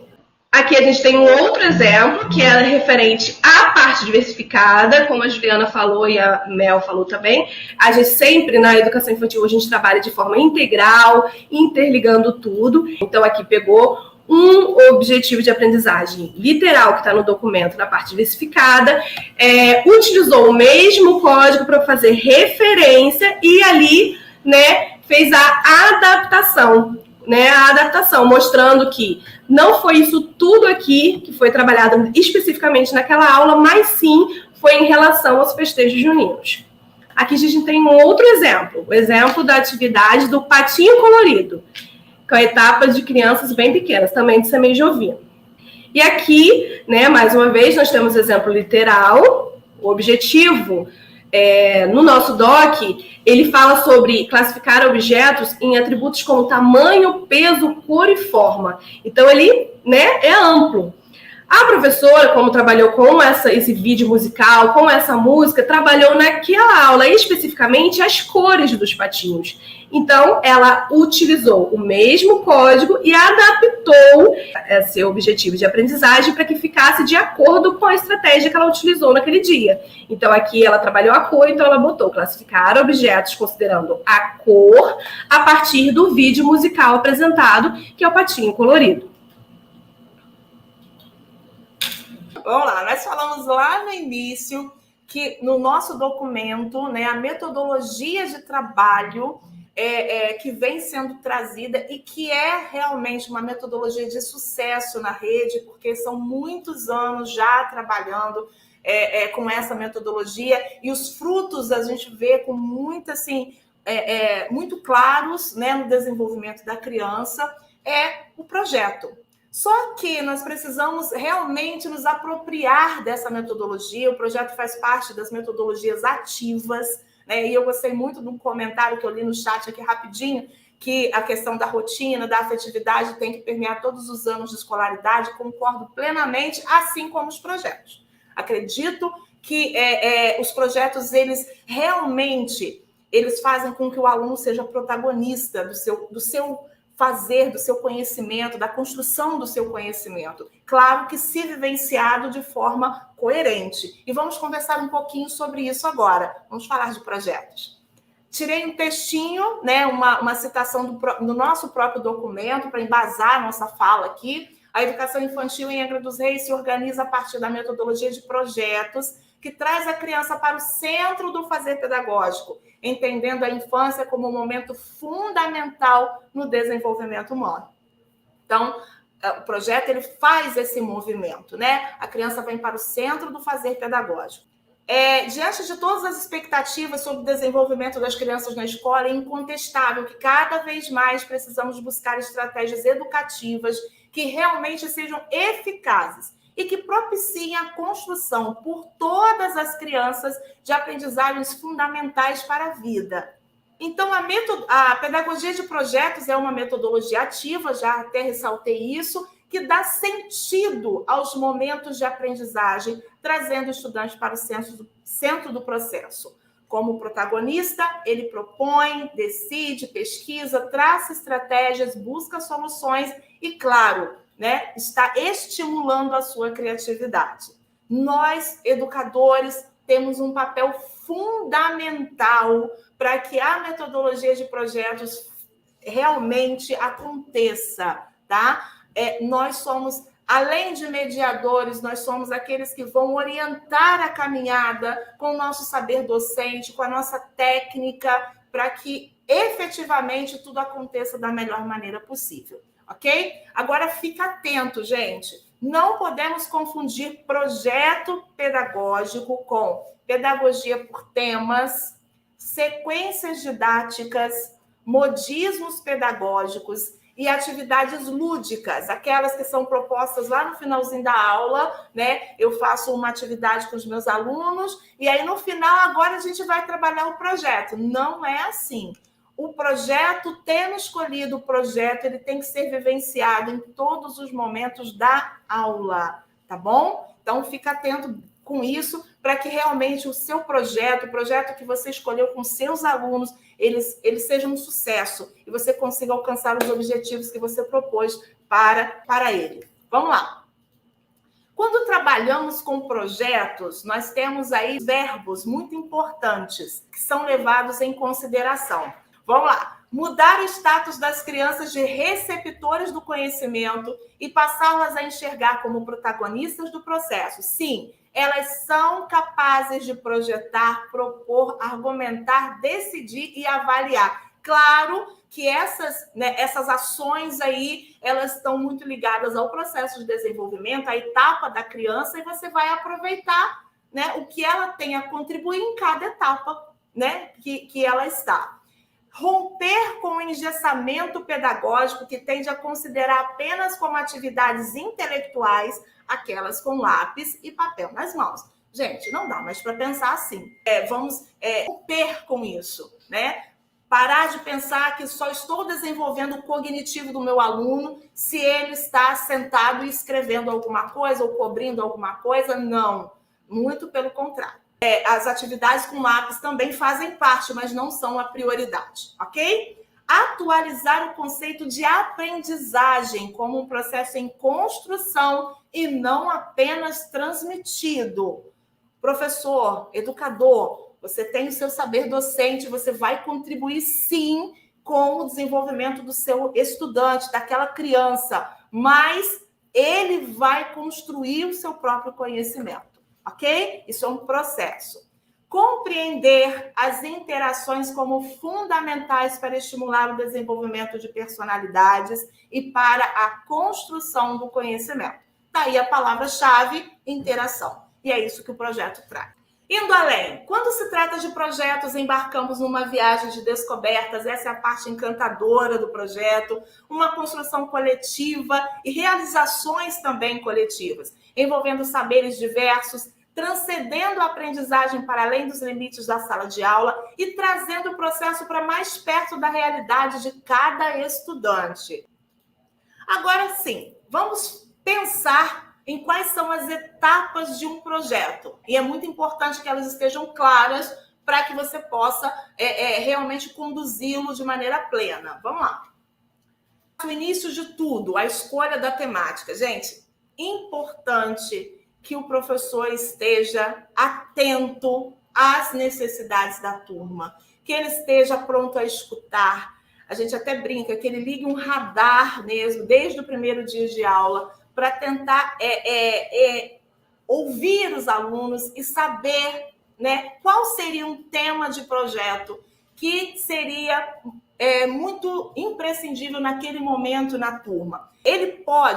Aqui a gente tem um outro exemplo, que é referente à parte diversificada, como a Juliana falou e a Mel falou também. A gente sempre, na educação infantil, a gente trabalha de forma integral, interligando tudo. Então, aqui pegou um objetivo de aprendizagem literal que está no documento, na parte diversificada, utilizou o mesmo código para fazer referência e ali, né, fez a adaptação. A adaptação, mostrando que não foi isso tudo aqui que foi trabalhado especificamente naquela aula, mas sim foi em relação aos festejos juninos. Aqui a gente tem um outro exemplo, o exemplo da atividade do patinho colorido, com a etapa de crianças bem pequenas, também de CEMEI Jovino. E aqui, né, mais uma vez, nós temos o exemplo literal, o objetivo no nosso doc, ele fala sobre classificar objetos em atributos como tamanho, peso, cor e forma. Então, ele, né, é amplo. A professora, como trabalhou com esse vídeo musical, com essa música, trabalhou naquela aula especificamente as cores dos patinhos. Então, ela utilizou o mesmo código e adaptou esse objetivo de aprendizagem para que ficasse de acordo com a estratégia que ela utilizou naquele dia. Então, aqui ela trabalhou a cor, então ela botou classificar objetos considerando a cor a partir do vídeo musical apresentado, que é o patinho colorido. Vamos lá, nós falamos lá no início que no nosso documento, né, a metodologia de trabalho que vem sendo trazida e que é realmente uma metodologia de sucesso na rede, porque são muitos anos já trabalhando com essa metodologia e os frutos a gente vê com muito, assim, muito claros, né, no desenvolvimento da criança, é o projeto. Só que nós precisamos realmente nos apropriar dessa metodologia. O projeto faz parte das metodologias ativas, né? E eu gostei muito de um comentário que eu li no chat aqui rapidinho, que a questão da rotina, da afetividade tem que permear todos os anos de escolaridade. Concordo plenamente, assim como os projetos. Acredito que os projetos, eles realmente fazem com que o aluno seja protagonista do seu fazer, do seu conhecimento, da construção do seu conhecimento. Claro que se vivenciado de forma coerente. E vamos conversar um pouquinho sobre isso agora. Vamos falar de projetos. Tirei um textinho, né, uma citação do nosso próprio documento para embasar a nossa fala aqui. A educação infantil em Angra dos Reis se organiza a partir da metodologia de projetos que traz a criança para o centro do fazer pedagógico, entendendo a infância como um momento fundamental no desenvolvimento humano. Então, o projeto ele faz esse movimento, né? A criança vem para o centro do fazer pedagógico. Diante de todas as expectativas sobre o desenvolvimento das crianças na escola, é incontestável que cada vez mais precisamos buscar estratégias educativas que realmente sejam eficazes e que propiciem a construção por todas as crianças de aprendizagens fundamentais para a vida. Então, a pedagogia de projetos é uma metodologia ativa, já até ressaltei isso, que dá sentido aos momentos de aprendizagem, trazendo o estudante para o centro do processo. Como protagonista, ele propõe, decide, pesquisa, traça estratégias, busca soluções e, claro, né, está estimulando a sua criatividade. Nós, educadores, temos um papel fundamental para que a metodologia de projetos realmente aconteça, tá? Nós somos, além de mediadores, nós somos aqueles que vão orientar a caminhada com o nosso saber docente, com a nossa técnica, para que efetivamente tudo aconteça da melhor maneira possível. Ok? Agora fica atento, gente. Não podemos confundir projeto pedagógico com pedagogia por temas, sequências didáticas, modismos pedagógicos e atividades lúdicas, aquelas que são propostas lá no finalzinho da aula, né? Eu faço uma atividade com os meus alunos e aí no final agora a gente vai trabalhar o projeto. Não é assim. O projeto, tendo escolhido o projeto, ele tem que ser vivenciado em todos os momentos da aula, tá bom? Então, fica atento com isso para que realmente o seu projeto, o projeto que você escolheu com seus alunos, ele seja um sucesso e você consiga alcançar os objetivos que você propôs para ele. Vamos lá. Quando trabalhamos com projetos, nós temos aí verbos muito importantes que são levados em consideração. Vamos lá. Mudar o status das crianças de receptores do conhecimento e passá-las a enxergar como protagonistas do processo. Sim, elas são capazes de projetar, propor, argumentar, decidir e avaliar. Claro que essas ações aí, elas estão muito ligadas ao processo de desenvolvimento, à etapa da criança, e você vai aproveitar, né, o que ela tem a contribuir em cada etapa, né, que ela está. Romper com o engessamento pedagógico que tende a considerar apenas como atividades intelectuais aquelas com lápis e papel nas mãos. Gente, não dá mais para pensar assim. Vamos romper com isso, né? Parar de pensar que só estou desenvolvendo o cognitivo do meu aluno se ele está sentado e escrevendo alguma coisa ou cobrindo alguma coisa. Não, muito pelo contrário. As atividades com lápis também fazem parte, mas não são a prioridade, ok? Atualizar o conceito de aprendizagem como um processo em construção e não apenas transmitido. Professor, educador, você tem o seu saber docente, você vai contribuir sim com o desenvolvimento do seu estudante, daquela criança, mas ele vai construir o seu próprio conhecimento, ok? Isso é um processo. Compreender as interações como fundamentais para estimular o desenvolvimento de personalidades e para a construção do conhecimento. Daí a palavra-chave, interação. E é isso que o projeto traz. Indo além, quando se trata de projetos, embarcamos numa viagem de descobertas, essa é a parte encantadora do projeto, uma construção coletiva e realizações também coletivas, envolvendo saberes diversos, transcendendo a aprendizagem para além dos limites da sala de aula e trazendo o processo para mais perto da realidade de cada estudante. Agora sim, vamos pensar em quais são as etapas de um projeto. E é muito importante que elas estejam claras para que você possa realmente conduzi-lo de maneira plena. Vamos lá. O início de tudo, a escolha da temática. Gente, importante que o professor esteja atento às necessidades da turma, que ele esteja pronto a escutar. A gente até brinca que ele ligue um radar mesmo, desde o primeiro dia de aula, para tentar ouvir os alunos e saber, né, qual seria um tema de projeto que seria muito imprescindível naquele momento na turma.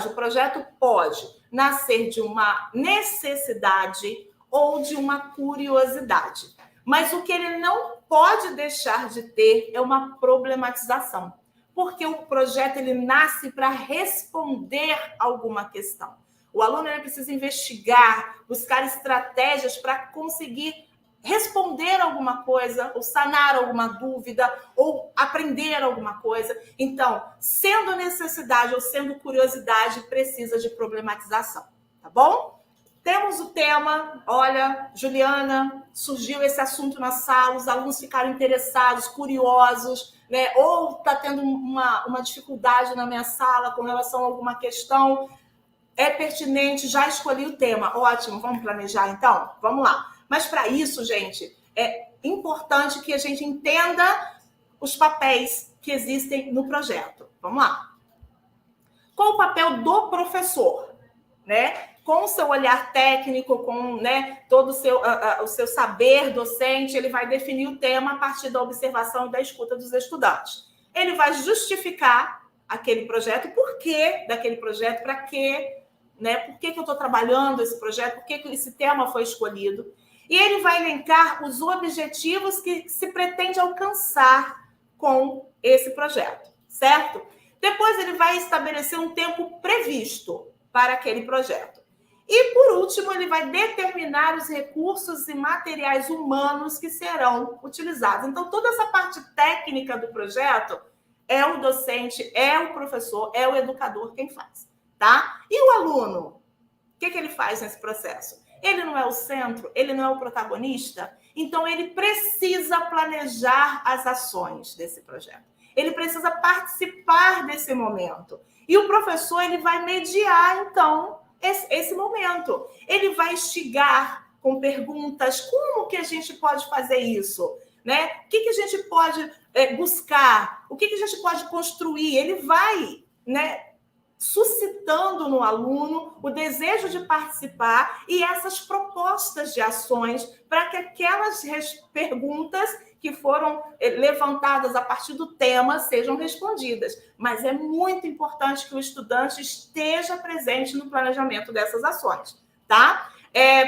O projeto pode nascer de uma necessidade ou de uma curiosidade. Mas o que ele não pode deixar de ter é uma problematização. Porque o projeto ele nasce para responder alguma questão. O aluno ele precisa investigar, buscar estratégias para conseguir responder alguma coisa, ou sanar alguma dúvida, ou aprender alguma coisa. Então, sendo necessidade ou sendo curiosidade, precisa de problematização, tá bom? Temos o tema, olha, Juliana, surgiu esse assunto na sala, os alunos ficaram interessados, curiosos, né? Ou está tendo uma dificuldade na minha sala com relação a alguma questão, é pertinente, já escolhi o tema. Ótimo, vamos planejar então? Vamos lá. Mas para isso, gente, é importante que a gente entenda os papéis que existem no projeto. Vamos lá. Qual o papel do professor, né? Com o seu olhar técnico, com, né, todo o seu saber docente, ele vai definir o tema a partir da observação e da escuta dos estudantes. Ele vai justificar aquele projeto, o porquê daquele projeto, para quê, né? Por que eu estou trabalhando esse projeto, por que esse tema foi escolhido. E ele vai elencar os objetivos que se pretende alcançar com esse projeto, certo? Depois ele vai estabelecer um tempo previsto para aquele projeto. E, por último, ele vai determinar os recursos e materiais humanos que serão utilizados. Então, toda essa parte técnica do projeto é o docente, é o professor, é o educador quem faz, tá? E o aluno? O que ele faz nesse processo? Ele não é o centro, ele não é o protagonista, então ele precisa planejar as ações desse projeto. Ele precisa participar desse momento. E o professor ele vai mediar, então, esse momento. Ele vai instigar com perguntas, como que a gente pode fazer isso? Né? O que a gente pode buscar? O que a gente pode construir? Ele vai, né, suscitando no aluno o desejo de participar e essas propostas de ações para que aquelas perguntas que foram levantadas a partir do tema sejam respondidas. Mas é muito importante que o estudante esteja presente no planejamento dessas ações, tá?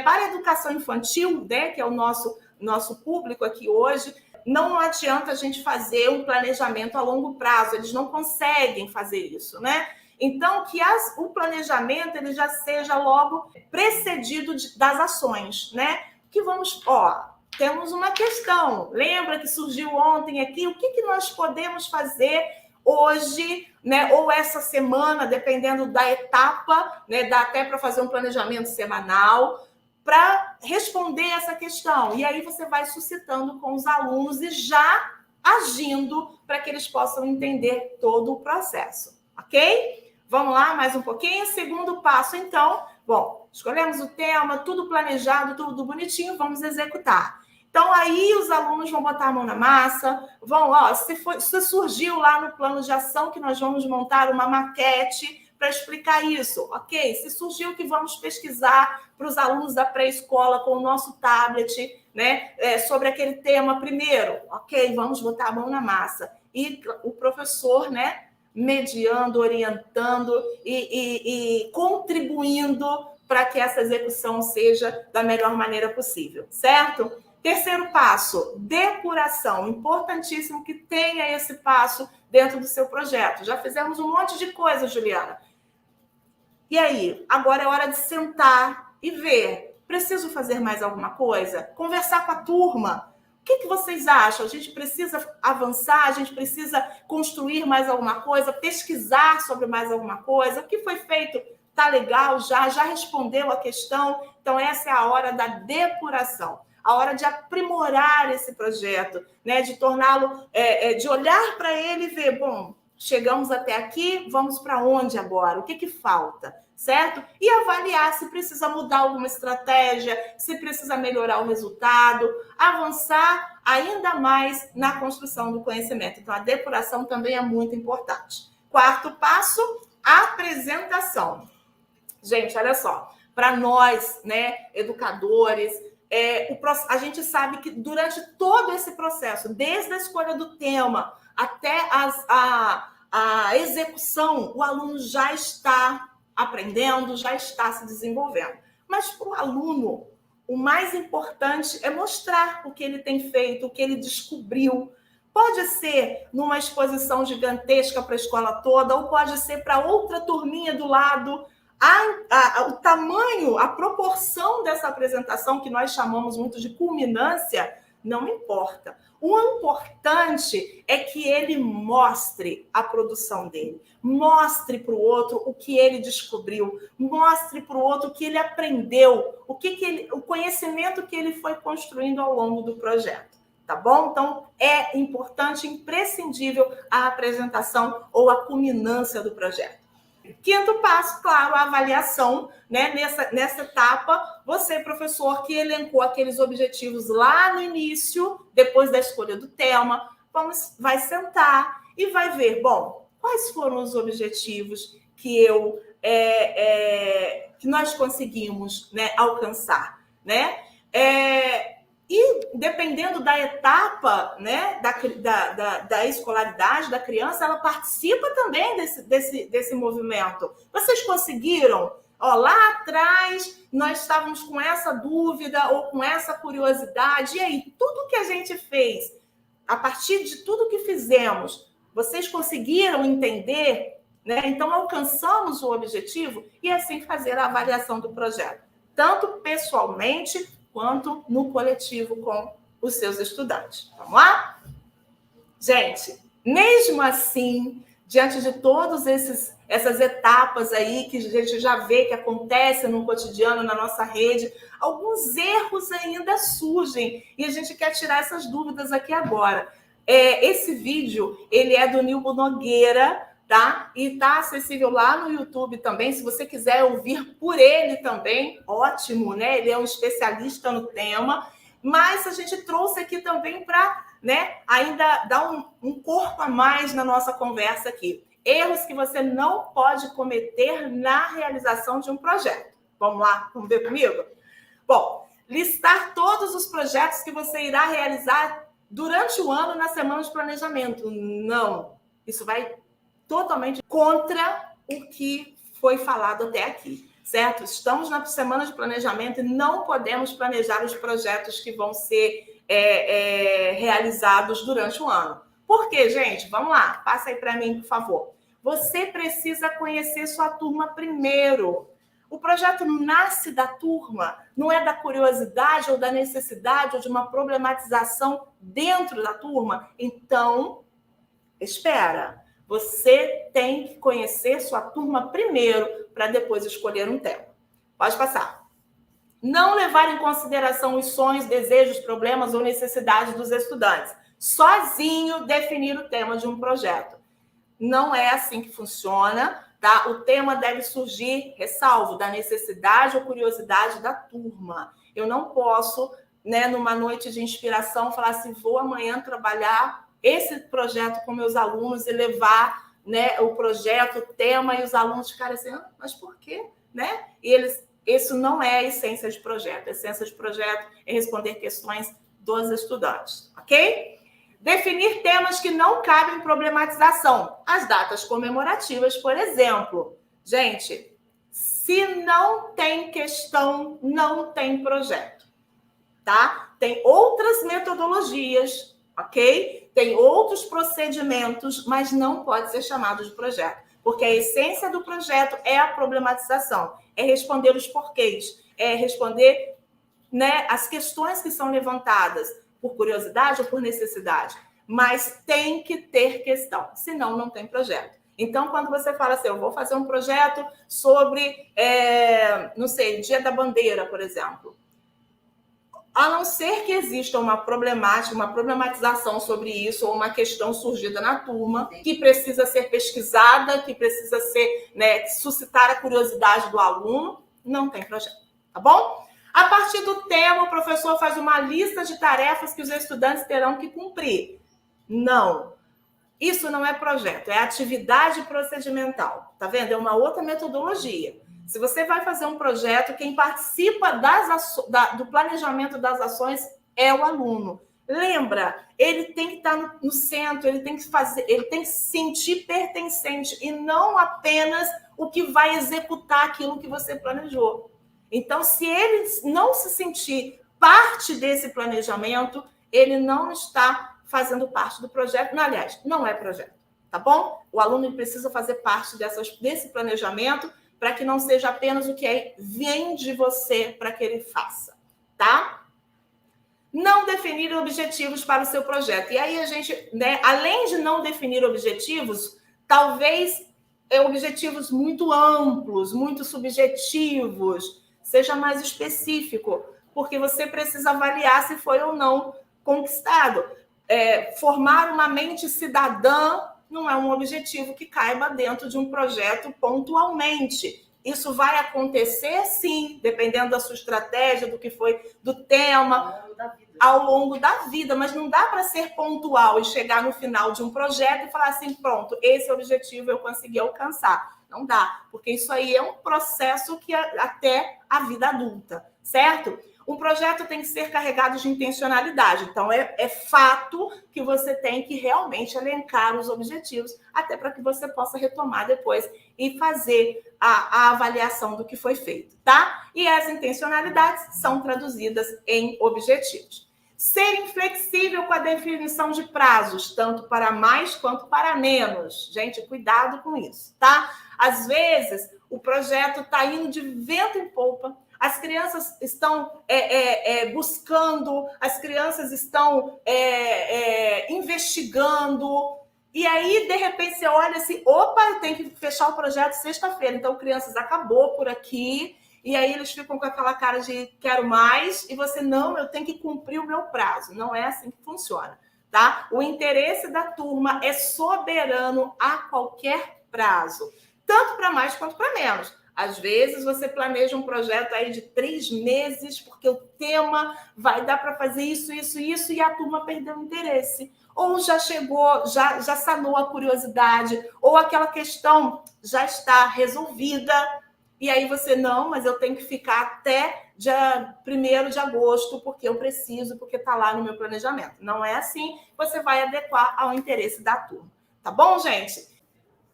Para a educação infantil, né, que é o nosso público aqui hoje, não adianta a gente fazer um planejamento a longo prazo, eles não conseguem fazer isso, né? Então, que o planejamento ele já seja logo precedido das ações, né? Que vamos, temos uma questão. Lembra que surgiu ontem aqui? O que nós podemos fazer hoje, né? Ou essa semana, dependendo da etapa, né? Dá até para fazer um planejamento semanal para responder essa questão. E aí você vai suscitando com os alunos e já agindo para que eles possam entender todo o processo, ok? Vamos lá, mais um pouquinho. Segundo passo, então. Bom, escolhemos o tema, tudo planejado, tudo bonitinho, vamos executar. Então, aí os alunos vão botar a mão na massa, vão, se surgiu lá no plano de ação que nós vamos montar uma maquete para explicar isso, ok? Se surgiu que vamos pesquisar para os alunos da pré-escola com o nosso tablet, né, sobre aquele tema primeiro, ok? Vamos botar a mão na massa. E o professor, né, mediando, orientando e contribuindo para que essa execução seja da melhor maneira possível, certo? Terceiro passo, depuração. Importantíssimo que tenha esse passo dentro do seu projeto. Já fizemos um monte de coisa, Juliana. E aí? Agora é hora de sentar e ver. Preciso fazer mais alguma coisa? Conversar com a turma. O que vocês acham? A gente precisa avançar? A gente precisa construir mais alguma coisa? Pesquisar sobre mais alguma coisa? O que foi feito? Tá legal? Já respondeu a questão? Então, essa é a hora da depuração. A hora de aprimorar esse projeto, né? De torná-lo, de olhar para ele e ver, bom, chegamos até aqui, vamos para onde agora? O que falta? Certo? E avaliar se precisa mudar alguma estratégia, se precisa melhorar o resultado, avançar ainda mais na construção do conhecimento. Então, a depuração também é muito importante. Quarto passo, apresentação. Gente, olha só, para nós, né, educadores, a gente sabe que durante todo esse processo, desde a escolha do tema até a execução, o aluno já está aprendendo, já está se desenvolvendo. Mas para o aluno, o mais importante é mostrar o que ele tem feito, o que ele descobriu. Pode ser numa exposição gigantesca para a escola toda, ou pode ser para outra turminha do lado. O tamanho, a proporção dessa apresentação, que nós chamamos muito de culminância, não importa. O importante é que ele mostre a produção dele, mostre para o outro o que ele descobriu, mostre para o outro o que ele aprendeu, o conhecimento que ele foi construindo ao longo do projeto, tá bom? Então, é importante, imprescindível a apresentação ou a culminância do projeto. Quinto passo, claro, a avaliação, né? Nessa etapa, você, professor, que elencou aqueles objetivos lá no início, depois da escolha do tema, vai sentar e vai ver, bom, quais foram os objetivos que nós conseguimos, né, alcançar, né? E dependendo da etapa, né, da escolaridade da criança, ela participa também desse movimento. Vocês conseguiram? Lá atrás, nós estávamos com essa dúvida ou com essa curiosidade. E aí, tudo que a gente fez, a partir de tudo que fizemos, vocês conseguiram entender? Né? Então, alcançamos o objetivo e assim fazer a avaliação do projeto. Tanto pessoalmente, quanto no coletivo com os seus estudantes. Vamos lá? Gente, mesmo assim, diante de todas essas etapas aí que a gente já vê que acontecem no cotidiano, na nossa rede, alguns erros ainda surgem e a gente quer tirar essas dúvidas aqui agora. Esse vídeo, ele é do Nilbo Nogueira, tá? E tá acessível lá no YouTube também, se você quiser ouvir por ele também, ótimo, né? Ele é um especialista no tema, mas a gente trouxe aqui também para, né, ainda dar um corpo a mais na nossa conversa aqui. Erros que você não pode cometer na realização de um projeto. Vamos lá, vamos ver comigo? Bom, listar todos os projetos que você irá realizar durante o ano na semana de planejamento. Não, isso vai totalmente contra o que foi falado até aqui, certo? Estamos na semana de planejamento e não podemos planejar os projetos que vão ser realizados durante o ano. Por quê, gente? Vamos lá, passa aí para mim, por favor. Você precisa conhecer sua turma primeiro. O projeto nasce da turma, não é da curiosidade ou da necessidade ou de uma problematização dentro da turma. Então, espera. Você tem que conhecer sua turma primeiro para depois escolher um tema. Pode passar. Não levar em consideração os sonhos, desejos, problemas ou necessidades dos estudantes. Sozinho definir o tema de um projeto. Não é assim que funciona, tá? O tema deve surgir, ressalvo, da necessidade ou curiosidade da turma. Eu não posso, né, numa noite de inspiração, falar assim, vou amanhã trabalhar esse projeto com meus alunos e levar, né, o projeto, o tema, e os alunos ficarem assim, mas por quê? Né? E isso não é a essência de projeto. A essência de projeto é responder questões dos estudantes, ok? Definir temas que não cabem em problematização. As datas comemorativas, por exemplo. Gente, se não tem questão, não tem projeto, tá? Tem outras metodologias, ok? Tem outros procedimentos, mas não pode ser chamado de projeto. Porque a essência do projeto é a problematização, é responder os porquês, é responder, né, as questões que são levantadas por curiosidade ou por necessidade. Mas tem que ter questão, senão não tem projeto. Então, quando você fala assim, eu vou fazer um projeto sobre, não sei, Dia da Bandeira, por exemplo. A não ser que exista uma problemática, uma problematização sobre isso, ou uma questão surgida na turma, que precisa ser pesquisada, que precisa ser, né, suscitar a curiosidade do aluno, não tem projeto, tá bom? A partir do tema, o professor faz uma lista de tarefas que os estudantes terão que cumprir. Não. Isso não é projeto, é atividade procedimental. Tá vendo? É uma outra metodologia. Se você vai fazer um projeto, quem participa do planejamento das ações é o aluno. Lembra, ele tem que estar no centro, ele tem que se sentir pertencente e não apenas o que vai executar aquilo que você planejou. Então, se ele não se sentir parte desse planejamento, ele não está fazendo parte do projeto. Não, aliás, não é projeto, tá bom? O aluno precisa fazer parte desse planejamento para que não seja apenas o que vem de você para que ele faça, tá? Não definir objetivos para o seu projeto. E aí a gente, né, além de não definir objetivos, talvez objetivos muito amplos, muito subjetivos, seja mais específico, porque você precisa avaliar se foi ou não conquistado. Formar uma mente cidadã não é um objetivo que caiba dentro de um projeto pontualmente. Isso vai acontecer, sim, dependendo da sua estratégia, do que foi, do tema, ao longo da vida, mas não dá para ser pontual e chegar no final de um projeto e falar assim, pronto, esse objetivo eu consegui alcançar. Não dá, porque isso aí é um processo que até a vida adulta, certo? Um projeto tem que ser carregado de intencionalidade. Então, é fato que você tem que realmente elencar os objetivos, até para que você possa retomar depois e fazer a avaliação do que foi feito, tá? E as intencionalidades são traduzidas em objetivos. Ser inflexível com a definição de prazos, tanto para mais quanto para menos. Gente, cuidado com isso, tá? Às vezes, o projeto está indo de vento em popa, as crianças estão buscando, as crianças estão investigando, e aí, de repente, você olha assim, opa, eu tenho que fechar o projeto sexta-feira. Então, crianças, acabou por aqui, e aí eles ficam com aquela cara de quero mais, e você, não, eu tenho que cumprir o meu prazo. Não é assim que funciona, tá? O interesse da turma é soberano a qualquer prazo, tanto para mais quanto para menos. Às vezes, você planeja um projeto aí de 3 meses, porque o tema vai dar para fazer isso, e a turma perdeu o interesse. Ou já chegou, já sanou a curiosidade, ou aquela questão já está resolvida, e aí você, não, mas eu tenho que ficar até dia 1º de agosto, porque eu preciso, porque está lá no meu planejamento. Não é assim, você vai adequar ao interesse da turma. Tá bom, gente?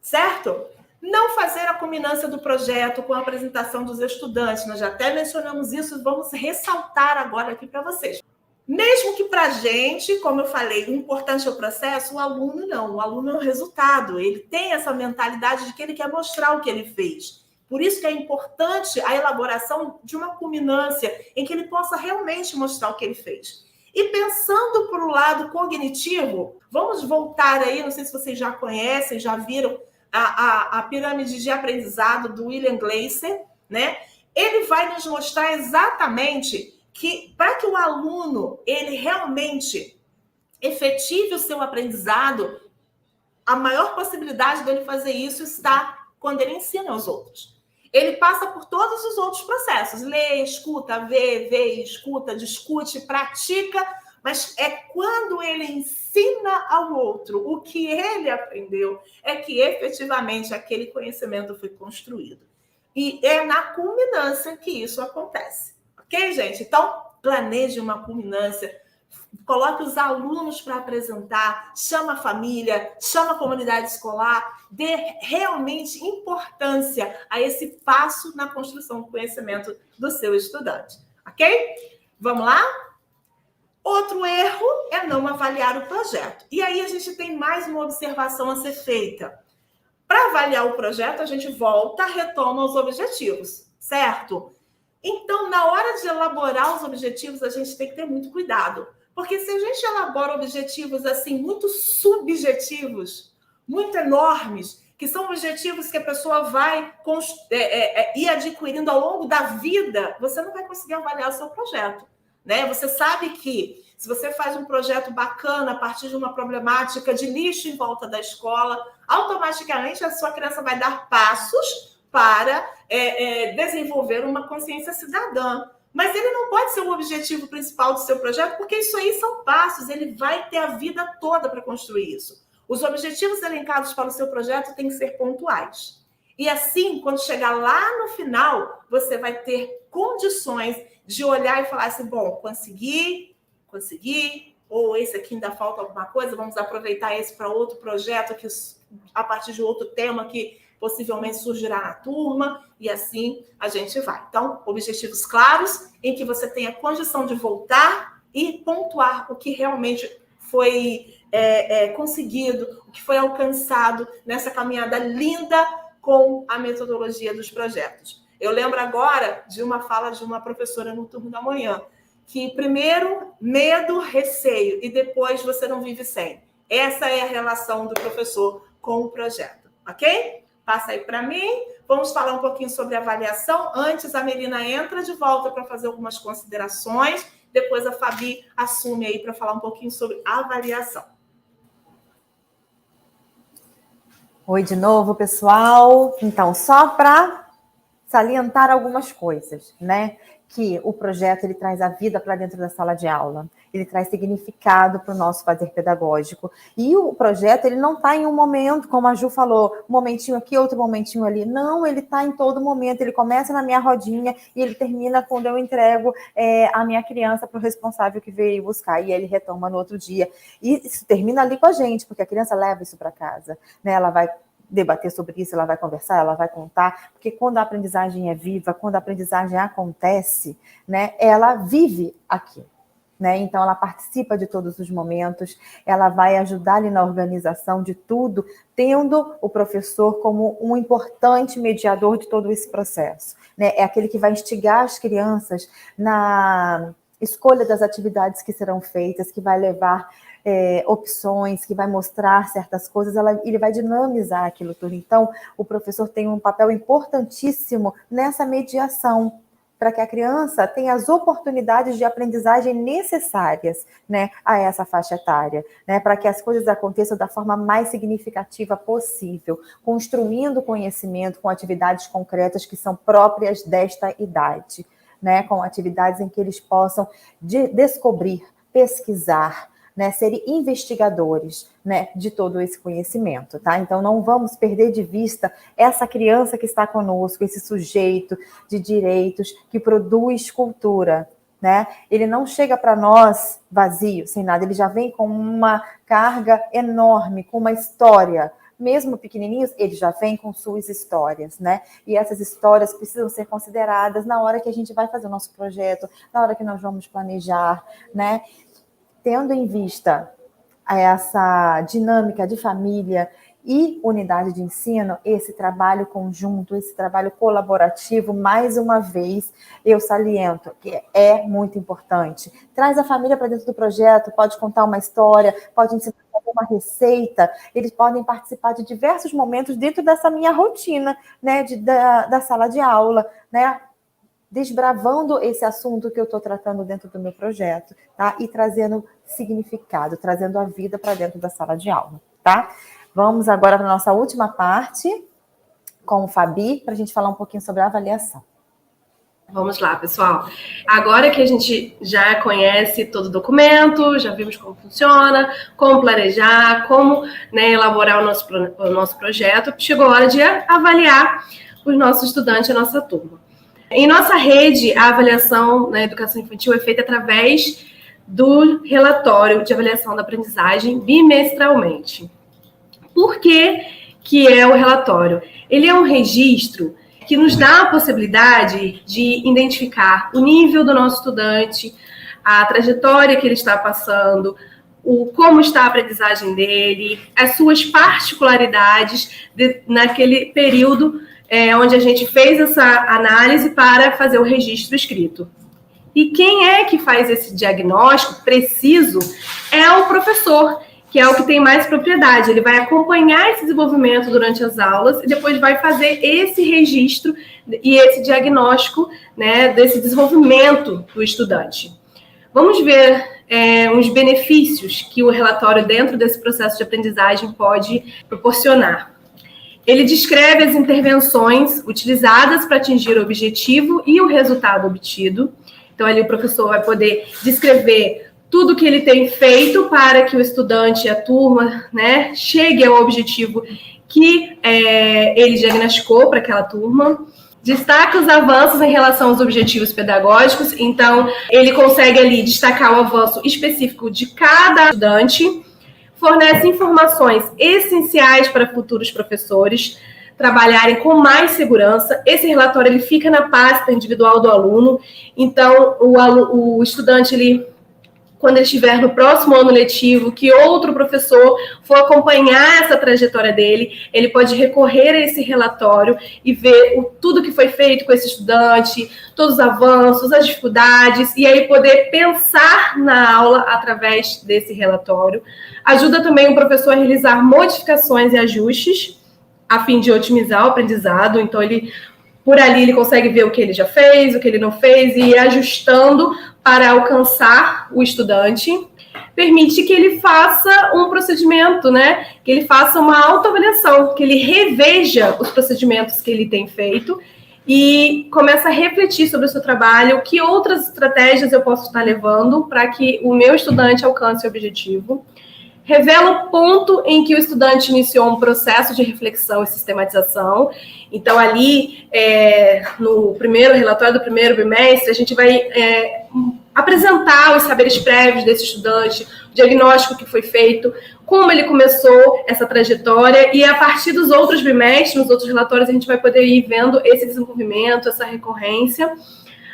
Certo? Não fazer a culminância do projeto com a apresentação dos estudantes. Nós já até mencionamos isso, vamos ressaltar agora aqui para vocês. Mesmo que para a gente, como eu falei, o importante é o processo, o aluno não. O aluno é o resultado. Ele tem essa mentalidade de que ele quer mostrar o que ele fez. Por isso que é importante a elaboração de uma culminância em que ele possa realmente mostrar o que ele fez. E pensando para o lado cognitivo, vamos voltar aí, não sei se vocês já conhecem, já viram a pirâmide de aprendizado do William Glasser, né? Ele vai nos mostrar exatamente que para que o aluno ele realmente efetive o seu aprendizado, a maior possibilidade dele fazer isso está quando ele ensina aos outros. Ele passa por todos os outros processos. Lê, escuta, vê, escuta, discute, pratica, mas é quando ele ensina ao outro o que ele aprendeu, é que efetivamente aquele conhecimento foi construído. E é na culminância que isso acontece. Ok, gente? Então, planeje uma culminância, coloque os alunos para apresentar, chama a família, chama a comunidade escolar, dê realmente importância a esse passo na construção do conhecimento do seu estudante. Ok? Vamos lá? Outro erro é não avaliar o projeto. E aí a gente tem mais uma observação a ser feita. Para avaliar o projeto, a gente volta, retoma os objetivos, certo? Então, na hora de elaborar os objetivos, a gente tem que ter muito cuidado. Porque se a gente elabora objetivos assim, muito subjetivos, muito enormes, que são objetivos que a pessoa vai ir adquirindo ao longo da vida, você não vai conseguir avaliar o seu projeto. Né? Você sabe que se você faz um projeto bacana a partir de uma problemática de lixo em volta da escola, automaticamente a sua criança vai dar passos para desenvolver uma consciência cidadã. Mas ele não pode ser o objetivo principal do seu projeto, porque isso aí são passos, ele vai ter a vida toda para construir isso. Os objetivos elencados para o seu projeto têm que ser pontuais. E assim, quando chegar lá no final, você vai ter condições de olhar e falar assim, bom, consegui, ou esse aqui ainda falta alguma coisa, vamos aproveitar esse para outro projeto que, a partir de outro tema que possivelmente surgirá na turma, e assim a gente vai. Então, objetivos claros, em que você tenha condição de voltar e pontuar o que realmente foi conseguido, o que foi alcançado nessa caminhada linda com a metodologia dos projetos. Eu lembro agora de uma fala de uma professora no turno da manhã, que primeiro medo, receio, e depois você não vive sem. Essa é a relação do professor com o projeto, ok? Passa aí para mim. Vamos falar um pouquinho sobre avaliação. Antes, a Melina entra de volta para fazer algumas considerações. Depois, a Fabi assume aí para falar um pouquinho sobre avaliação. Oi de novo, pessoal. Então, só para salientar algumas coisas, né? Que o projeto ele traz a vida para dentro da sala de aula, ele traz significado para o nosso fazer pedagógico. E o projeto ele não está em um momento, como a Ju falou, um momentinho aqui, outro momentinho ali. Não, ele está em todo momento. Ele começa na minha rodinha e ele termina quando eu entrego a minha criança para o responsável que veio buscar e ele retoma no outro dia. E isso termina ali com a gente, porque a criança leva isso para casa, né? Ela vai debater sobre isso, ela vai conversar, ela vai contar, porque quando a aprendizagem é viva, quando a aprendizagem acontece, né, ela vive aqui, né, então ela participa de todos os momentos, ela vai ajudar ali na organização de tudo, tendo o professor como um importante mediador de todo esse processo, né, é aquele que vai instigar as crianças na escolha das atividades que serão feitas, que vai levar opções, que vai mostrar certas coisas, ele vai dinamizar aquilo tudo. Então, o professor tem um papel importantíssimo nessa mediação, para que a criança tenha as oportunidades de aprendizagem necessárias, né, a essa faixa etária, né, para que as coisas aconteçam da forma mais significativa possível, construindo conhecimento com atividades concretas que são próprias desta idade, né, com atividades em que eles possam descobrir, pesquisar, né, serem investigadores, né, de todo esse conhecimento, tá? Então, não vamos perder de vista essa criança que está conosco, esse sujeito de direitos que produz cultura, né? Ele não chega para nós vazio, sem nada, ele já vem com uma carga enorme, com uma história, mesmo pequenininhos, eles já vêm com suas histórias, né? E essas histórias precisam ser consideradas na hora que a gente vai fazer o nosso projeto, na hora que nós vamos planejar, né? Tendo em vista essa dinâmica de família e unidade de ensino, esse trabalho conjunto, esse trabalho colaborativo, mais uma vez, eu saliento que é muito importante. Traz a família para dentro do projeto, pode contar uma história, pode ensinar a fazer uma receita, eles podem participar de diversos momentos dentro dessa minha rotina, né, da sala de aula, né, desbravando esse assunto que eu estou tratando dentro do meu projeto, tá? E trazendo significado, trazendo a vida para dentro da sala de aula, tá? Vamos agora para a nossa última parte, com o Fabi, para a gente falar um pouquinho sobre a avaliação. Vamos lá, pessoal. Agora que a gente já conhece todo o documento, já vimos como funciona, como planejar, como, né, elaborar o nosso projeto, chegou a hora de avaliar os nossos estudantes, a nossa turma. Em nossa rede, a avaliação na educação infantil é feita através do relatório de avaliação da aprendizagem bimestralmente. Por que é o relatório? Ele é um registro que nos dá a possibilidade de identificar o nível do nosso estudante, a trajetória que ele está passando, como está a aprendizagem dele, as suas particularidades naquele período onde a gente fez essa análise para fazer o registro escrito. E quem é que faz esse diagnóstico preciso é o professor, que é o que tem mais propriedade. Ele vai acompanhar esse desenvolvimento durante as aulas e depois vai fazer esse registro e esse diagnóstico, né, desse desenvolvimento do estudante. Vamos ver uns benefícios que o relatório dentro desse processo de aprendizagem pode proporcionar. Ele descreve as intervenções utilizadas para atingir o objetivo e o resultado obtido. Então, ali o professor vai poder descrever tudo que ele tem feito para que o estudante e a turma, né, chegue ao objetivo que ele diagnosticou para aquela turma. Destaca os avanços em relação aos objetivos pedagógicos. Então, ele consegue ali destacar o avanço específico de cada estudante. Fornece informações essenciais para futuros professores trabalharem com mais segurança. Esse relatório ele fica na pasta individual do aluno. Então, o estudante, quando ele estiver no próximo ano letivo, que outro professor for acompanhar essa trajetória dele, ele pode recorrer a esse relatório e ver tudo que foi feito com esse estudante, todos os avanços, as dificuldades, e aí poder pensar na aula através desse relatório. Ajuda também o professor a realizar modificações e ajustes, a fim de otimizar o aprendizado. Então, por ali ele consegue ver o que ele já fez, o que ele não fez, e ir ajustando para alcançar o estudante. Permite que ele faça um procedimento, né? Que ele faça uma autoavaliação, que ele reveja os procedimentos que ele tem feito e começa a refletir sobre o seu trabalho, que outras estratégias eu posso estar levando para que o meu estudante alcance o objetivo. Revela o ponto em que o estudante iniciou um processo de reflexão e sistematização. Então, ali, no primeiro relatório do primeiro bimestre, a gente vai apresentar os saberes prévios desse estudante, o diagnóstico que foi feito, como ele começou essa trajetória, e a partir dos outros bimestres, nos outros relatórios, a gente vai poder ir vendo esse desenvolvimento, essa recorrência.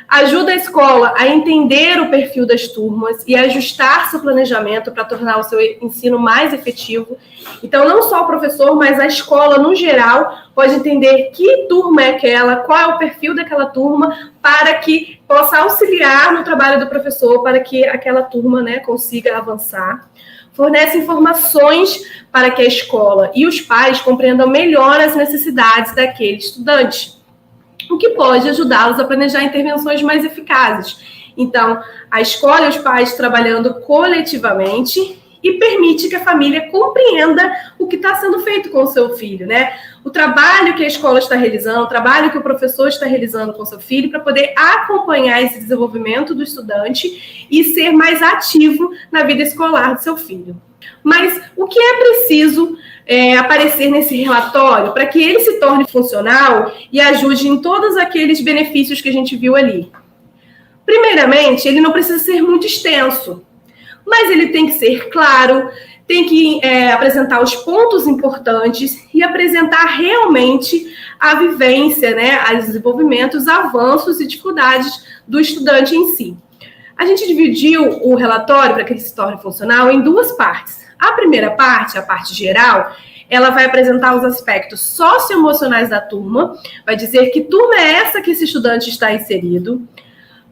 Ajuda a escola a entender o perfil das turmas e ajustar seu planejamento para tornar o seu ensino mais efetivo. Então, não só o professor, mas a escola, no geral, pode entender que turma é aquela, qual é o perfil daquela turma, para que possa auxiliar no trabalho do professor, para que aquela turma, né, consiga avançar. Fornece informações para que a escola e os pais compreendam melhor as necessidades daquele estudante, o que pode ajudá-los a planejar intervenções mais eficazes. Então, a escola e os pais trabalhando coletivamente e permite que a família compreenda o que está sendo feito com o seu filho, né? O trabalho que a escola está realizando, o trabalho que o professor está realizando com o seu filho, para poder acompanhar esse desenvolvimento do estudante e ser mais ativo na vida escolar do seu filho. Mas o que é preciso aparecer nesse relatório para que ele se torne funcional e ajude em todos aqueles benefícios que a gente viu ali? Primeiramente, ele não precisa ser muito extenso, mas ele tem que ser claro, tem que apresentar os pontos importantes e apresentar realmente a vivência, né, os desenvolvimentos, avanços e dificuldades do estudante em si. A gente dividiu o relatório para que ele se torne funcional em duas partes. A primeira parte, a parte geral, ela vai apresentar os aspectos socioemocionais da turma, vai dizer que turma é essa que esse estudante está inserido,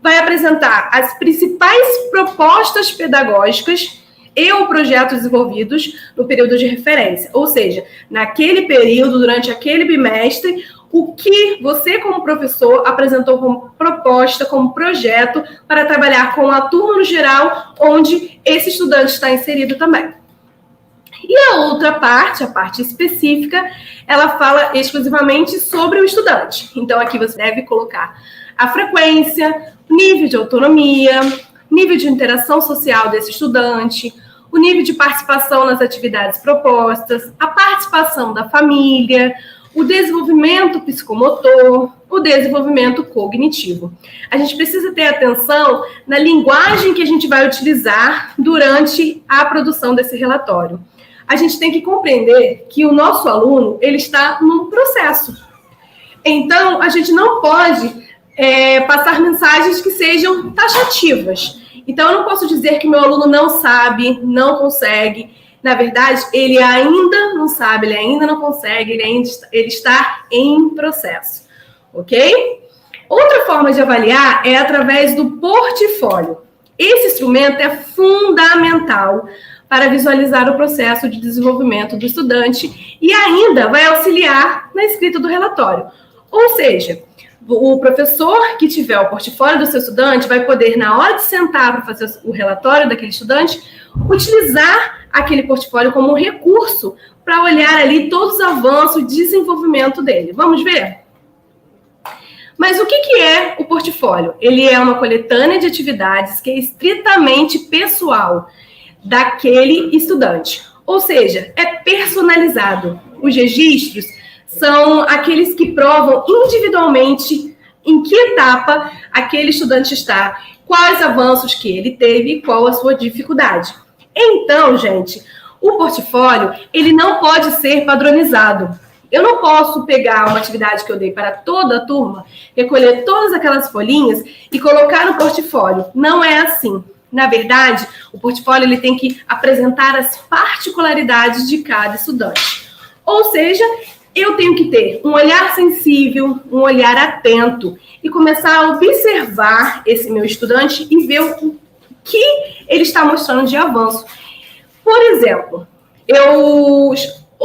vai apresentar as principais propostas pedagógicas e o projeto desenvolvidos no período de referência. Ou seja, naquele período, durante aquele bimestre, o que você, como professor, apresentou como proposta, como projeto, para trabalhar com a turma no geral, onde esse estudante está inserido também. E a outra parte, a parte específica, ela fala exclusivamente sobre o estudante. Então, aqui você deve colocar a frequência, nível de autonomia, nível de interação social desse estudante, o nível de participação nas atividades propostas, a participação da família, o desenvolvimento psicomotor, o desenvolvimento cognitivo. A gente precisa ter atenção na linguagem que a gente vai utilizar durante a produção desse relatório. A gente tem que compreender que o nosso aluno, ele está num processo. Então, a gente não pode passar mensagens que sejam taxativas. Então, eu não posso dizer que meu aluno não sabe, não consegue. Na verdade, ele ainda não sabe, ele ainda não consegue, ele está em processo, ok? Outra forma de avaliar é através do portfólio. Esse instrumento é fundamental para visualizar o processo de desenvolvimento do estudante e ainda vai auxiliar na escrita do relatório. Ou seja, o professor que tiver o portfólio do seu estudante vai poder, na hora de sentar para fazer o relatório daquele estudante, utilizar aquele portfólio como um recurso para olhar ali todos os avanços e desenvolvimento dele. Vamos ver? Mas o que é o portfólio? Ele é uma coletânea de atividades que é estritamente pessoal daquele estudante. Ou seja, é personalizado. Os registros são aqueles que provam individualmente em que etapa aquele estudante está, quais avanços que ele teve e qual a sua dificuldade. Então, gente, o portfólio, ele não pode ser padronizado. Eu não posso pegar uma atividade que eu dei para toda a turma, recolher todas aquelas folhinhas e colocar no portfólio. Não é assim. Na verdade, o portfólio ele tem que apresentar as particularidades de cada estudante. Ou seja, eu tenho que ter um olhar sensível, um olhar atento e começar a observar esse meu estudante e ver o que ele está mostrando de avanço. Por exemplo, eu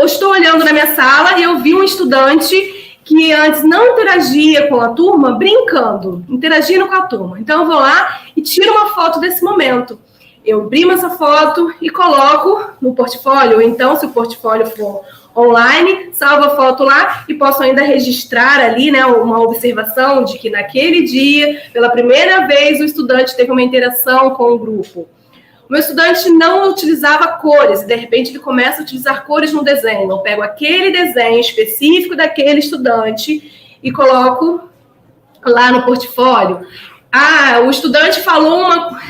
estou olhando na minha sala e eu vi um estudante que antes não interagia com a turma, brincando, interagindo com a turma. Então, eu vou lá e tiro uma foto desse momento. Eu imprimo essa foto e coloco no portfólio. Então, se o portfólio for online, salvo a foto lá e posso ainda registrar ali, né, uma observação de que naquele dia, pela primeira vez, o estudante teve uma interação com o grupo. O meu estudante não utilizava cores, e de repente ele começa a utilizar cores no desenho. Eu pego aquele desenho específico daquele estudante e coloco lá no portfólio. Ah, o estudante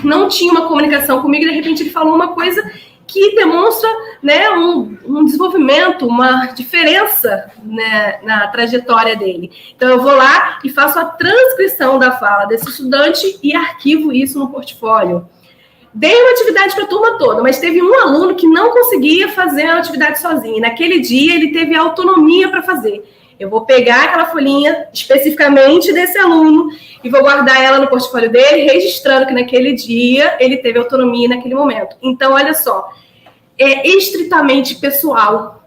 não tinha uma comunicação comigo, e de repente ele falou uma coisa que demonstra, né, um desenvolvimento, uma diferença, né, na trajetória dele. Então, eu vou lá e faço a transcrição da fala desse estudante e arquivo isso no portfólio. Dei uma atividade para a turma toda, mas teve um aluno que não conseguia fazer a atividade sozinho. E naquele dia, ele teve autonomia para fazer. Eu vou pegar aquela folhinha especificamente desse aluno e vou guardar ela no portfólio dele, registrando que naquele dia ele teve autonomia naquele momento. Então, olha só, é estritamente pessoal.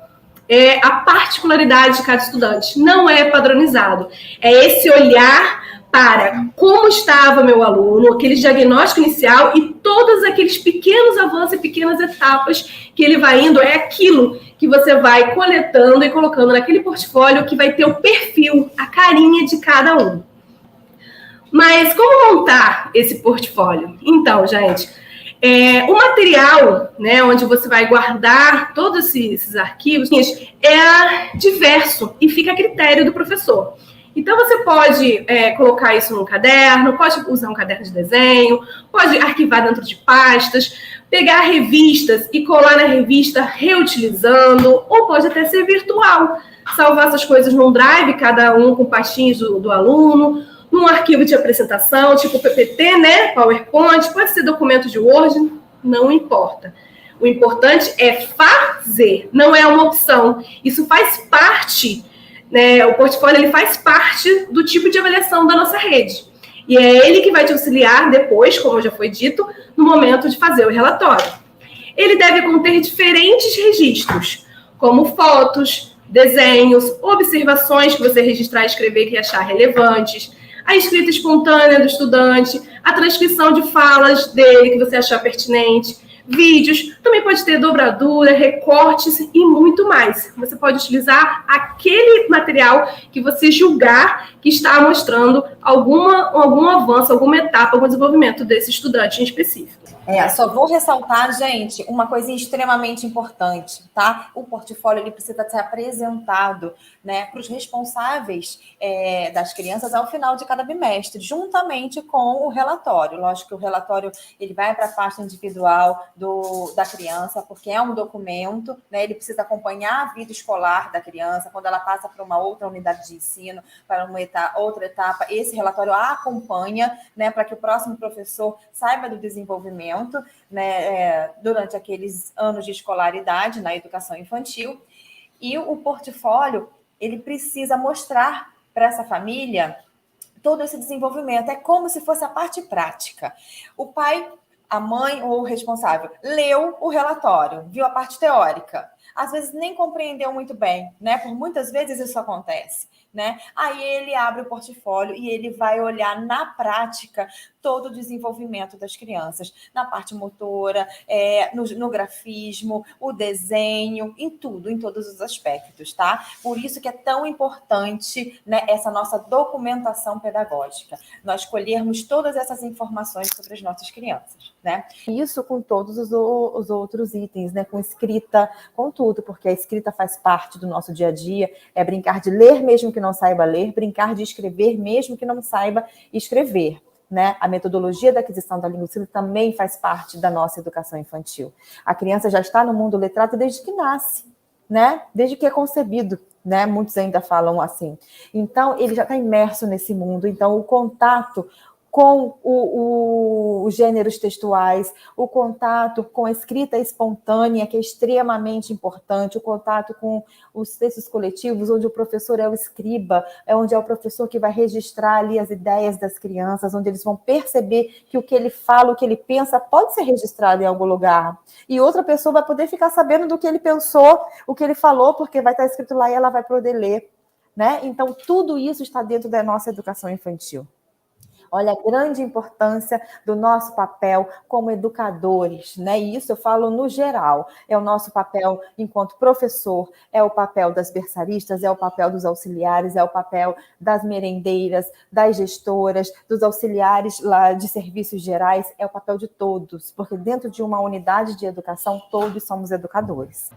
É a particularidade de cada estudante. Não é padronizado. É esse olhar para como estava meu aluno, aquele diagnóstico inicial e todos aqueles pequenos avanços e pequenas etapas que ele vai indo, é aquilo que você vai coletando e colocando naquele portfólio que vai ter o perfil, a carinha de cada um. Mas como montar esse portfólio? Então, gente, o material, né, onde você vai guardar todos esses arquivos, é diverso e fica a critério do professor. Então, você pode colocar isso num caderno, pode usar um caderno de desenho, pode arquivar dentro de pastas, pegar revistas e colar na revista reutilizando, ou pode até ser virtual. Salvar essas coisas num drive, cada um com pastinhas do aluno, num arquivo de apresentação, tipo PPT, né? PowerPoint, pode ser documento de Word, não importa. O importante é fazer, não é uma opção. Isso faz parte, né? O portfólio ele faz parte do tipo de avaliação da nossa rede. E é ele que vai te auxiliar depois, como já foi dito, no momento de fazer o relatório. Ele deve conter diferentes registros, como fotos, desenhos, observações que você registrar, escrever e achar relevantes, a escrita espontânea do estudante, a transcrição de falas dele que você achar pertinente, vídeos, também pode ter dobradura, recortes e muito mais. Você pode utilizar aquele material que você julgar que está mostrando algum avanço, alguma etapa, algum desenvolvimento desse estudante em específico. Só vou ressaltar, gente, uma coisa extremamente importante, tá? O portfólio ele precisa ser apresentado, né, para os responsáveis das crianças ao final de cada bimestre, juntamente com o relatório. Lógico que o relatório ele vai para a pasta individual da criança, porque é um documento, né? Ele precisa acompanhar a vida escolar da criança, quando ela passa para uma outra unidade de ensino, para uma outra etapa, esse relatório a acompanha, né, para que o próximo professor saiba do desenvolvimento, né, durante aqueles anos de escolaridade na educação infantil. E o portfólio ele precisa mostrar para essa família todo esse desenvolvimento. É como se fosse a parte prática. O pai, a mãe ou o responsável leu o relatório, viu a parte teórica. Às vezes nem compreendeu muito bem, né? Por muitas vezes isso acontece, né? Aí ele abre o portfólio e ele vai olhar na prática todo o desenvolvimento das crianças, na parte motora, no grafismo, o desenho, em tudo, em todos os aspectos, tá? Por isso que é tão importante, né, essa nossa documentação pedagógica, nós colhermos todas essas informações sobre as nossas crianças, né? Isso com todos os outros itens, né? Com escrita, com tudo, porque a escrita faz parte do nosso dia a dia, é brincar de ler mesmo que não saiba ler, brincar de escrever mesmo que não saiba escrever. Né? A metodologia da aquisição da língua também faz parte da nossa educação infantil. A criança já está no mundo letrado desde que nasce, né? Desde que é concebido, né? Muitos ainda falam assim. Então, ele já está imerso nesse mundo. Então, o contato com os gêneros textuais, o contato com a escrita espontânea, que é extremamente importante, o contato com os textos coletivos, onde o professor é o escriba, onde é o professor que vai registrar ali as ideias das crianças, onde eles vão perceber que o que ele fala, o que ele pensa, pode ser registrado em algum lugar. E outra pessoa vai poder ficar sabendo do que ele pensou, o que ele falou, porque vai estar escrito lá e ela vai poder ler, né? Então, tudo isso está dentro da nossa educação infantil. Olha a grande importância do nosso papel como educadores, né? E isso eu falo no geral. É o nosso papel enquanto professor, é o papel das berçaristas, é o papel dos auxiliares, é o papel das merendeiras, das gestoras, dos auxiliares lá de serviços gerais, é o papel de todos, porque dentro de uma unidade de educação, todos somos educadores.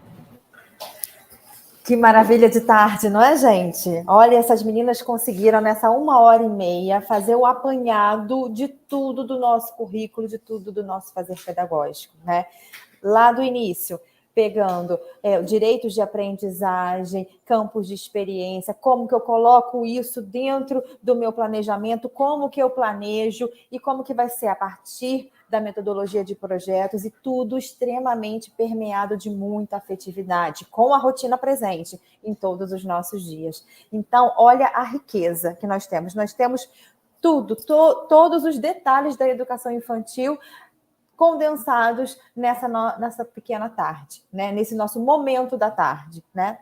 Que maravilha de tarde, não é, gente? Olha, essas meninas conseguiram, nessa 1h30, fazer o apanhado de tudo do nosso currículo, de tudo do nosso fazer pedagógico, né? Lá do início, pegando direitos de aprendizagem, campos de experiência, como que eu coloco isso dentro do meu planejamento, como que eu planejo e como que vai ser a partir da metodologia de projetos, e tudo extremamente permeado de muita afetividade, com a rotina presente em todos os nossos dias. Então, olha a riqueza que nós temos. Nós temos tudo, todos os detalhes da educação infantil condensados nessa pequena tarde, né? Nesse nosso momento da tarde, né?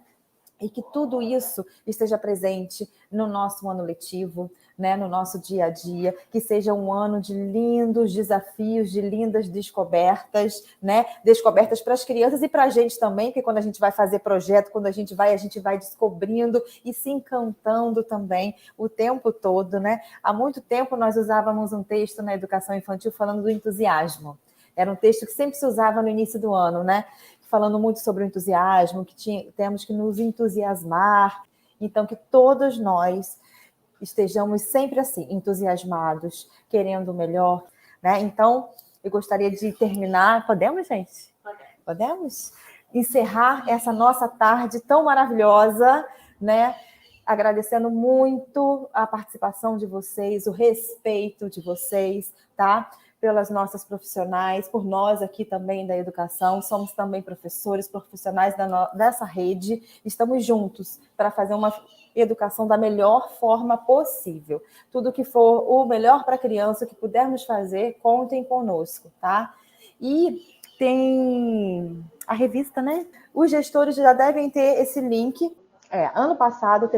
E que tudo isso esteja presente no nosso ano letivo, né, no nosso dia a dia, que seja um ano de lindos desafios, de lindas descobertas, né? Descobertas para as crianças e para a gente também, porque quando a gente vai fazer projeto, quando a gente vai descobrindo e se encantando também o tempo todo, né? Há muito tempo nós usávamos um texto na educação infantil falando do entusiasmo. Era um texto que sempre se usava no início do ano, né? Falando muito sobre o entusiasmo, que temos que nos entusiasmar. Então, que todos nós estejamos sempre assim, entusiasmados, querendo o melhor, né? Então, eu gostaria de terminar. Podemos, gente? Podemos? Encerrar essa nossa tarde tão maravilhosa, né? Agradecendo muito a participação de vocês, o respeito de vocês, tá? Pelas nossas profissionais, por nós aqui também da educação, somos também professores, profissionais dessa rede, estamos juntos para fazer uma educação da melhor forma possível. Tudo que for o melhor para a criança, o que pudermos fazer, contem conosco, tá? E tem a revista, né? Os gestores já devem ter esse link. Ano passado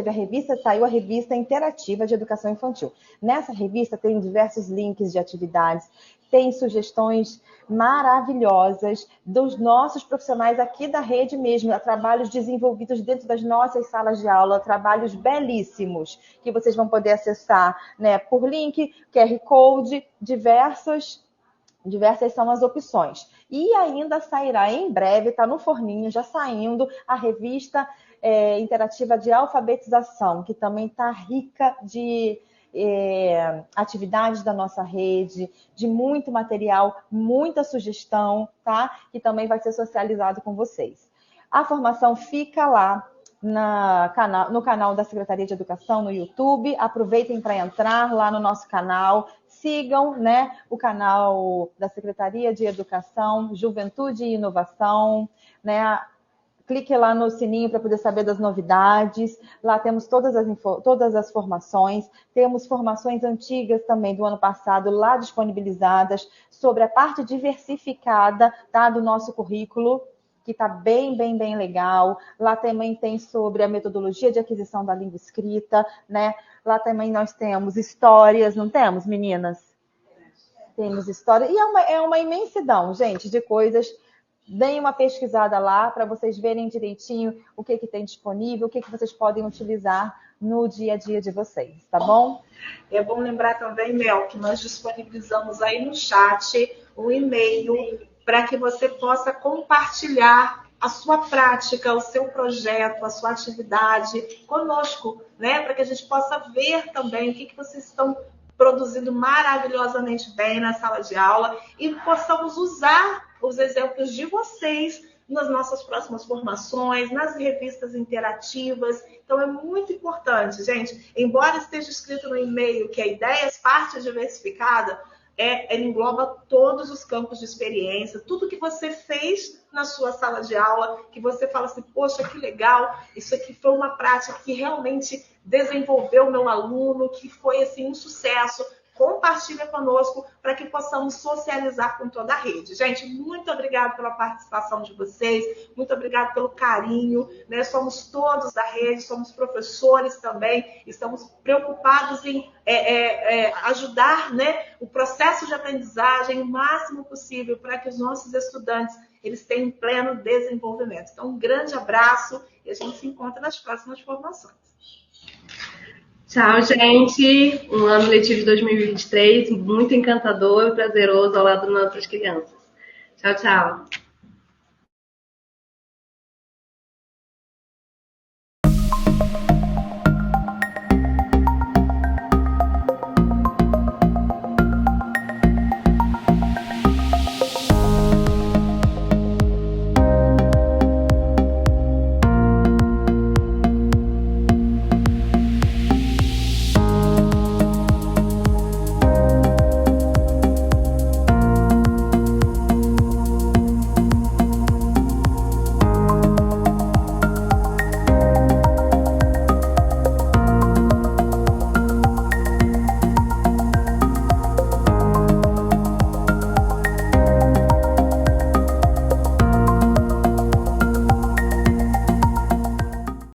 saiu a revista interativa de educação infantil. Nessa revista tem diversos links de atividades, tem sugestões maravilhosas dos nossos profissionais aqui da rede mesmo, trabalhos desenvolvidos dentro das nossas salas de aula, trabalhos belíssimos que vocês vão poder acessar, né, por link, QR Code, diversas são as opções. E ainda sairá em breve, está no forninho, já saindo, a revista interativa de alfabetização, que também está rica de atividades da nossa rede, de muito material, muita sugestão, tá? Que também vai ser socializado com vocês. A formação fica lá no canal da Secretaria de Educação, no YouTube. Aproveitem para entrar lá no nosso canal. Sigam, né, o canal da Secretaria de Educação, Juventude e Inovação, né? Clique lá no sininho para poder saber das novidades. Lá temos todas as formações. Temos formações antigas também do ano passado lá disponibilizadas sobre a parte diversificada, tá, do nosso currículo, que está bem, bem, bem legal. Lá também tem sobre a metodologia de aquisição da língua escrita, né? Lá também nós temos histórias, não temos, meninas? Temos história. E é uma imensidão, gente, de coisas. Deem uma pesquisada lá para vocês verem direitinho o que tem disponível, o que vocês podem utilizar no dia a dia de vocês, tá bom? É bom lembrar também, Mel, que nós disponibilizamos aí no chat um e-mail para que você possa compartilhar a sua prática, o seu projeto, a sua atividade conosco, né? Para que a gente possa ver também o que vocês estão produzindo maravilhosamente bem na sala de aula e possamos usar os exemplos de vocês nas nossas próximas formações, nas revistas interativas. Então, é muito importante, gente. Embora esteja escrito no e-mail que a Ideias Parte Diversificada, ele engloba todos os campos de experiência, tudo que você fez na sua sala de aula, que você fala assim, poxa, que legal, isso aqui foi uma prática que realmente desenvolveu o meu aluno, que foi assim um sucesso. Compartilha conosco para que possamos socializar com toda a rede. Gente, muito obrigada pela participação de vocês, muito obrigada pelo carinho, né? Somos todos da rede, somos professores também, estamos preocupados em ajudar, né, o processo de aprendizagem o máximo possível para que os nossos estudantes eles tenham pleno desenvolvimento. Então, um grande abraço e a gente se encontra nas próximas formações. Tchau, gente. Um ano letivo de 2023 muito encantador e prazeroso ao lado das nossas crianças. Tchau, tchau.